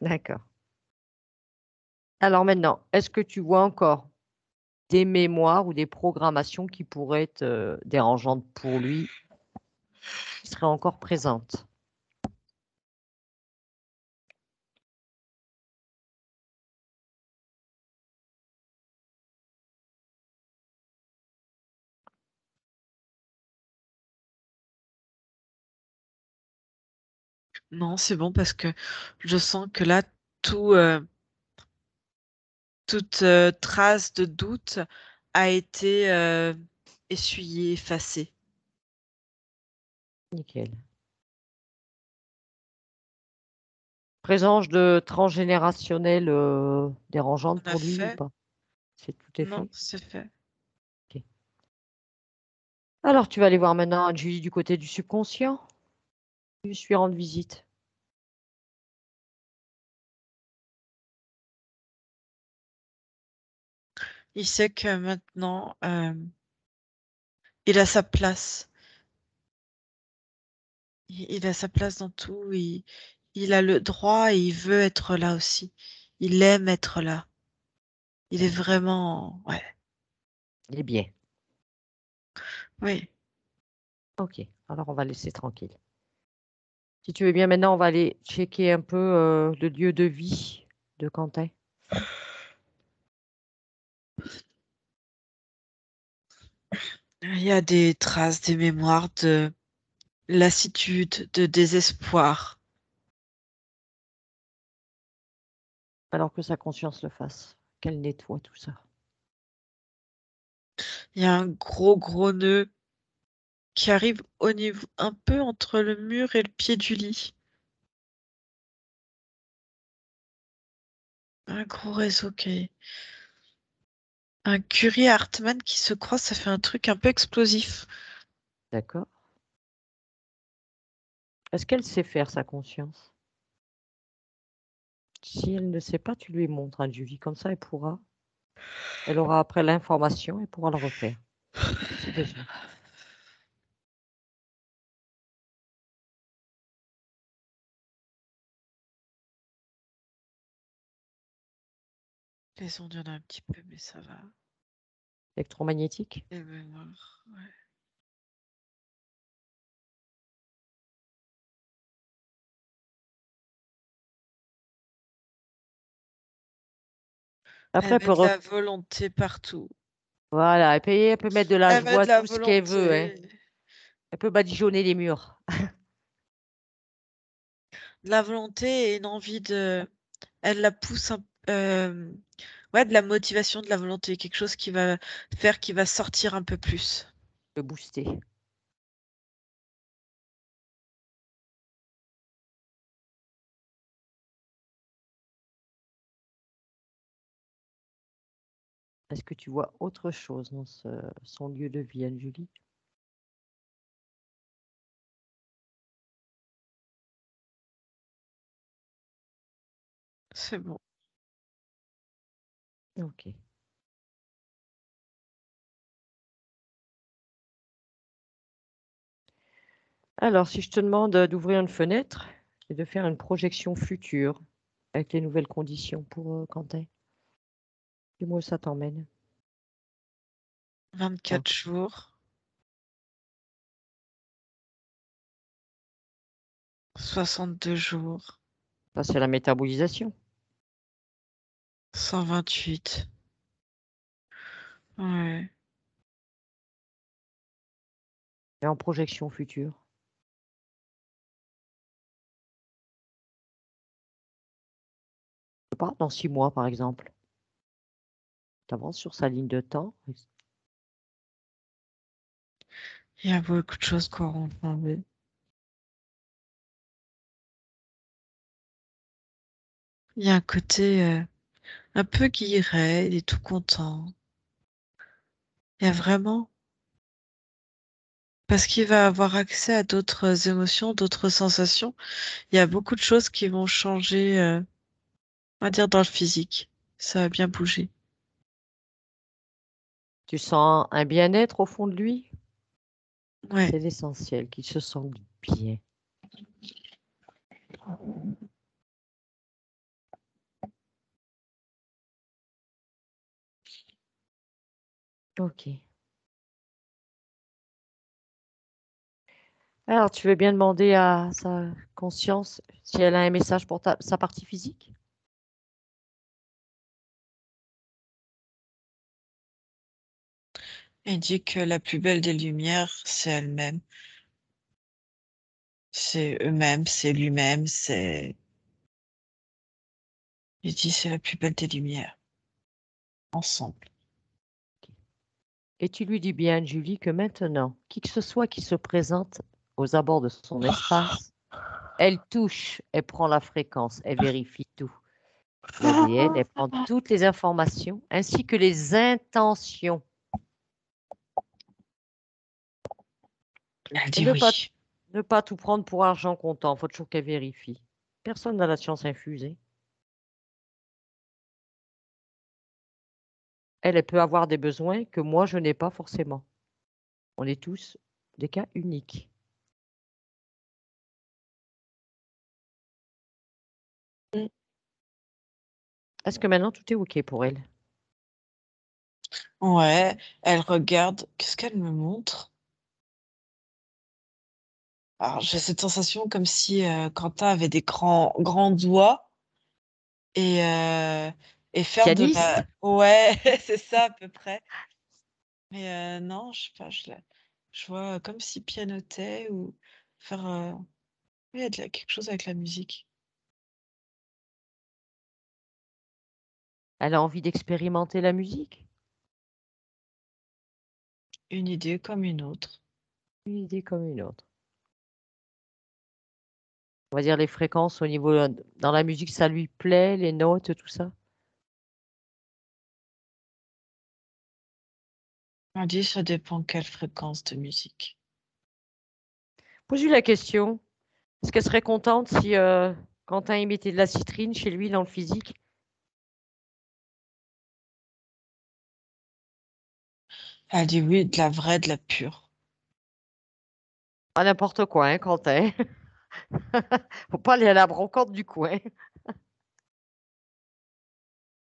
Speaker 1: D'accord. Alors maintenant, est-ce que tu vois encore des mémoires ou des programmations qui pourraient être dérangeantes pour lui, qui seraient encore présentes?
Speaker 3: Non, c'est bon parce que je sens que là, tout, toute trace de doute a été essuyée, effacée.
Speaker 1: Nickel. Présence de transgénérationnel dérangeante
Speaker 3: On a
Speaker 1: pour lui ou
Speaker 3: fait?
Speaker 1: pas? C'est tout est
Speaker 3: Non,
Speaker 1: fait?
Speaker 3: c'est fait.
Speaker 1: Ok. Alors, tu vas aller voir maintenant Julie du côté du subconscient. Je suis rendre visite.
Speaker 3: Il sait que maintenant, il a sa place. Il a sa place dans tout. Il a le droit et il veut être là aussi. Il aime être là. Il est vraiment, ouais,
Speaker 1: Il est bien.
Speaker 3: oui.
Speaker 1: Ok. Alors, on va laisser tranquille. Si tu veux bien, maintenant, on va aller checker un peu le lieu de vie de Quentin.
Speaker 3: Il y a des traces, des mémoires de lassitude, de désespoir.
Speaker 1: Alors que sa conscience le fasse, qu'elle nettoie tout ça.
Speaker 3: Il y a un gros nœud qui arrive au niveau, un peu entre le mur et le pied du lit. Un gros réseau un Curie Hartmann qui se croise, ça fait un truc un peu explosif.
Speaker 1: D'accord? Est-ce qu'elle sait faire sa conscience? Si elle ne sait pas, tu lui montres un Julie. Comme ça, elle pourra. Elle aura après l'information et pourra le refaire, si besoin.
Speaker 3: Les ondes, il y en a un petit peu, mais ça va.
Speaker 1: Électromagnétique?
Speaker 3: Les mémoires, ouais.
Speaker 1: Après,
Speaker 3: Elle met de la volonté partout.
Speaker 1: voilà, elle peut mettre de la
Speaker 3: Elle met
Speaker 1: joie,
Speaker 3: de la
Speaker 1: tout ce qu'elle veut, hein.
Speaker 3: volonté.
Speaker 1: Elle peut badigeonner les murs.
Speaker 3: De la volonté et une envie de. Elle la pousse ouais, de la motivation, de la volonté. Quelque chose qui va faire qu'il va sortir un peu plus.
Speaker 1: De booster. Est-ce que tu vois autre chose dans son lieu de vie, Anne-Julie?
Speaker 3: C'est bon.
Speaker 1: Ok. Alors, si je te demande d'ouvrir une fenêtre et de faire une projection future avec les nouvelles conditions pour Quentin, dis-moi où ça t'emmène.
Speaker 3: 24 jours. 62 jours.
Speaker 1: Ça, c'est la métabolisation.
Speaker 3: 128. Ouais.
Speaker 1: Et en projection future. Je sais pas, dans 6 mois, par exemple. Tu avances sur sa ligne de temps.
Speaker 3: Il y a beaucoup de choses qui auront changé. Il y a un côté un peu guilleret, il est tout content. Il y a vraiment. Parce qu'il va avoir accès à d'autres émotions, d'autres sensations. Il y a beaucoup de choses qui vont changer, on va dire, dans le physique. Ça va bien bouger.
Speaker 1: Tu sens un bien-être au fond de lui?
Speaker 3: Ouais.
Speaker 1: C'est l'essentiel, qu'il se sente bien. Ok. Alors, tu veux bien demander à sa conscience si elle a un message pour sa partie physique?
Speaker 3: Il dit que la plus belle des lumières, c'est elle-même. C'est eux-mêmes, c'est lui-même, c'est. Il dit c'est la plus belle des lumières. Ensemble.
Speaker 1: Et tu lui dis bien, Julie, que maintenant, qui que ce soit qui se présente aux abords de son espace, elle touche, elle prend la fréquence, elle vérifie tout. L'ADN, elle prend toutes les informations ainsi que les intentions.
Speaker 3: Elle
Speaker 1: Et
Speaker 3: dit oui.
Speaker 1: ne pas tout prendre pour argent comptant, il faut toujours qu'elle vérifie. Personne n'a la science infusée. Elle peut avoir des besoins que moi, je n'ai pas forcément. On est tous des cas uniques. Est-ce que maintenant tout est OK pour elle?
Speaker 3: Ouais, elle regarde. Qu'est-ce qu'elle me montre? Alors, j'ai cette sensation comme si Quentin avait des grands doigts et, euh, et faire de
Speaker 1: Pianiste?
Speaker 3: la. Ouais, c'est ça à peu près. Mais non, je sais pas, je vois comme s'il pianotait ou faire ouais, quelque chose avec la musique.
Speaker 1: Elle a envie d'expérimenter la musique?
Speaker 3: Une idée comme une autre.
Speaker 1: Une idée comme une autre. On va dire les fréquences au niveau dans la musique, ça lui plaît, les notes, tout ça.
Speaker 3: On dit ça dépend quelle fréquence de musique.
Speaker 1: Pose-lui la question. Est-ce qu'elle serait contente si Quentin y mettait de la citrine chez lui dans le physique?
Speaker 3: Elle dit oui, de la vraie, de la pure.
Speaker 1: Pas n'importe quoi, hein, Quentin. Faut pas aller à la brocante du coin.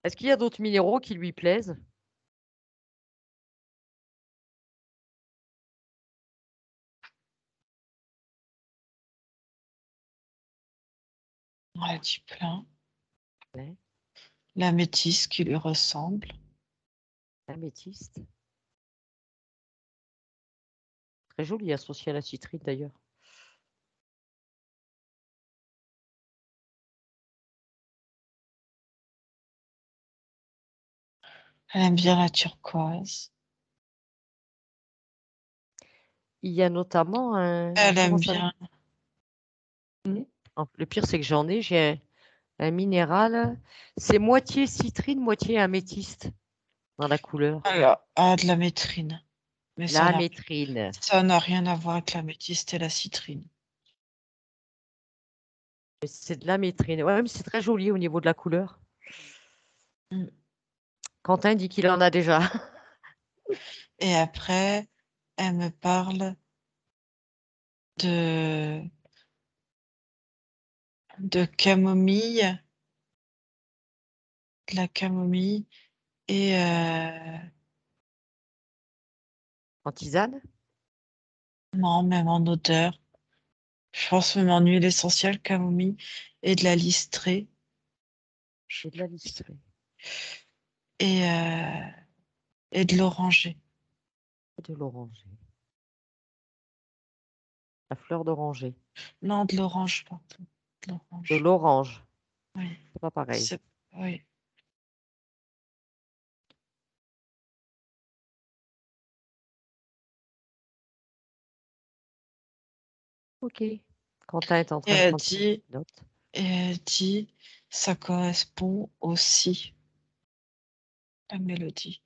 Speaker 1: Est-ce qu'il y a d'autres minéraux qui lui plaisent?
Speaker 3: Elle dit plein.
Speaker 1: Ouais.
Speaker 3: l'améthyste qui lui ressemble.
Speaker 1: Améthyste. Très joli, associé à la citrine d'ailleurs.
Speaker 3: Elle aime bien la turquoise.
Speaker 1: Il y a notamment un.
Speaker 3: Elle aime
Speaker 1: Comment ça
Speaker 3: bien.
Speaker 1: Le pire, c'est que j'ai un minéral. C'est moitié citrine, moitié améthyste dans la couleur.
Speaker 3: Alors, de la métrine. Mais
Speaker 1: La métrine.
Speaker 3: ça n'a rien à voir avec l'améthyste et la citrine.
Speaker 1: C'est de la métrine. Ouais, mais c'est très joli au niveau de la couleur.
Speaker 3: Mm.
Speaker 1: Quentin dit qu'il en a déjà.
Speaker 3: Et après, elle me parle de camomille, de la camomille et
Speaker 1: En tisane?
Speaker 3: non, même en odeur. Je pense même en huile essentielle, camomille et de la listrée
Speaker 1: C'est de la listrée.
Speaker 3: et, et de l'oranger.
Speaker 1: De l'oranger. La fleur d'oranger.
Speaker 3: Non, de l'orange, pardon. De
Speaker 1: De
Speaker 3: l'orange.
Speaker 1: l'orange.
Speaker 3: Oui.
Speaker 1: C'est pas pareil.
Speaker 3: Oui.
Speaker 1: Ok. Quentin est en train
Speaker 3: Et
Speaker 1: de
Speaker 3: elle
Speaker 1: prendre
Speaker 3: dit,
Speaker 1: des notes.
Speaker 3: ça correspond aussi à la mélodie.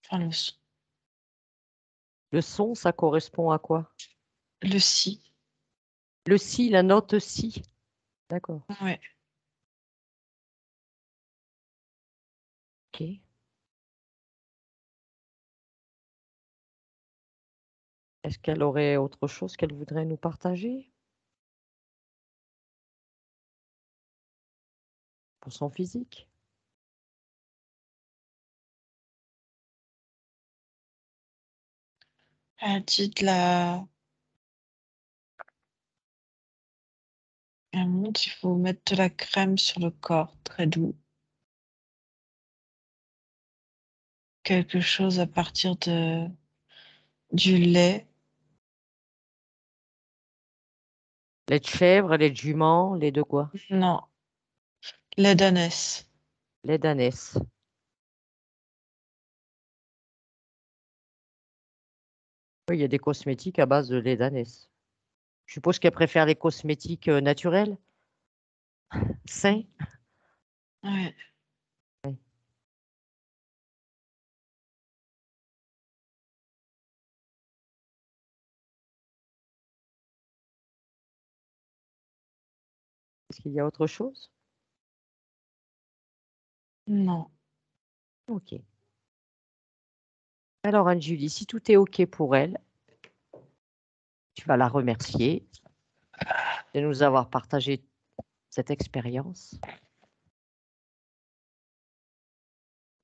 Speaker 3: Enfin, le son.
Speaker 1: Le son, ça correspond à quoi?
Speaker 3: Le si.
Speaker 1: Le si, la note si. D'accord.
Speaker 3: Ouais.
Speaker 1: Ok. Est-ce qu'elle aurait autre chose qu'elle voudrait nous partager? Pour son physique?
Speaker 3: Elle dit de la. Elle montre, il faut mettre de la crème sur le corps, très doux. Quelque chose à partir du lait.
Speaker 1: Lait de chèvre, lait de jument, lait de quoi?
Speaker 3: Non, lait d'ânesse.
Speaker 1: Lait d'ânesse. Oui, il y a des cosmétiques à base de lait d'ânesse. Je suppose qu'elle préfère les cosmétiques naturels, sains.
Speaker 3: Ouais.
Speaker 1: Ouais. Est-ce qu'il y a autre chose?
Speaker 3: Non.
Speaker 1: Ok. Alors, Anne-Julie, si tout est ok pour elle, tu vas la remercier de nous avoir partagé cette expérience,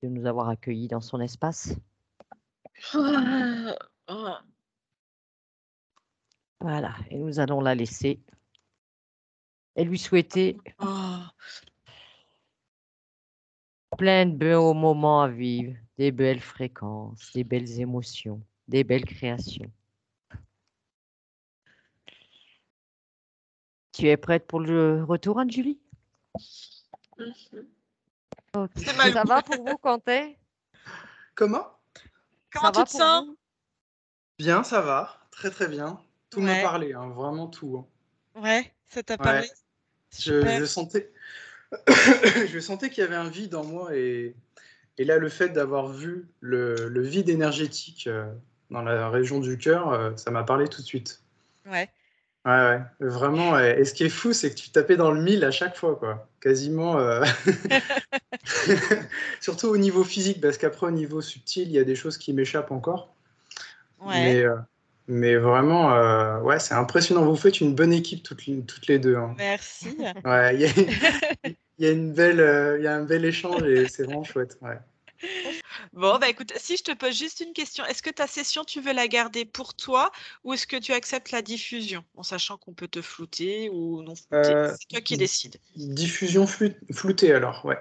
Speaker 1: de nous avoir accueillis dans son espace. Voilà, et nous allons la laisser et lui souhaiter plein de beaux moments à vivre, des belles fréquences, des belles émotions, des belles créations. Tu es prête pour le retour, Anne-Julie? Ok.
Speaker 3: C'est Malou.
Speaker 1: Ça va pour vous, Quentin?
Speaker 2: Comment?
Speaker 3: Comment
Speaker 1: Ça
Speaker 3: tu
Speaker 1: va
Speaker 3: te
Speaker 1: pour
Speaker 3: sens?
Speaker 1: vous?
Speaker 2: Bien, ça va. Très très bien. Tout me
Speaker 3: Ouais.
Speaker 2: parlait, hein, vraiment tout.
Speaker 3: Ouais, ça t'a
Speaker 2: Ouais.
Speaker 3: parlé? Super.
Speaker 2: Je sentais, je sentais qu'il y avait un vide en moi et là, le fait d'avoir vu le vide énergétique dans la région du cœur, ça m'a parlé tout de suite.
Speaker 3: Ouais.
Speaker 2: Ouais, vraiment. Et ce qui est fou, c'est que tu tapais dans le mille à chaque fois, quoi. Quasiment. Surtout au niveau physique, parce qu'après, au niveau subtil, il y a des choses qui m'échappent encore.
Speaker 3: Ouais.
Speaker 2: Mais vraiment, ouais, c'est impressionnant. Vous faites une bonne équipe toutes les deux, hein.
Speaker 3: Merci.
Speaker 2: Ouais, il y a un bel échange et c'est vraiment chouette. Ouais.
Speaker 3: Bon, bah écoute, si je te pose juste une question, est-ce que ta session, tu veux la garder pour toi ou est-ce que tu acceptes la diffusion, en sachant qu'on peut te flouter ou non flouter? C'est toi qui décides.
Speaker 2: Diffusion floutée alors, ouais.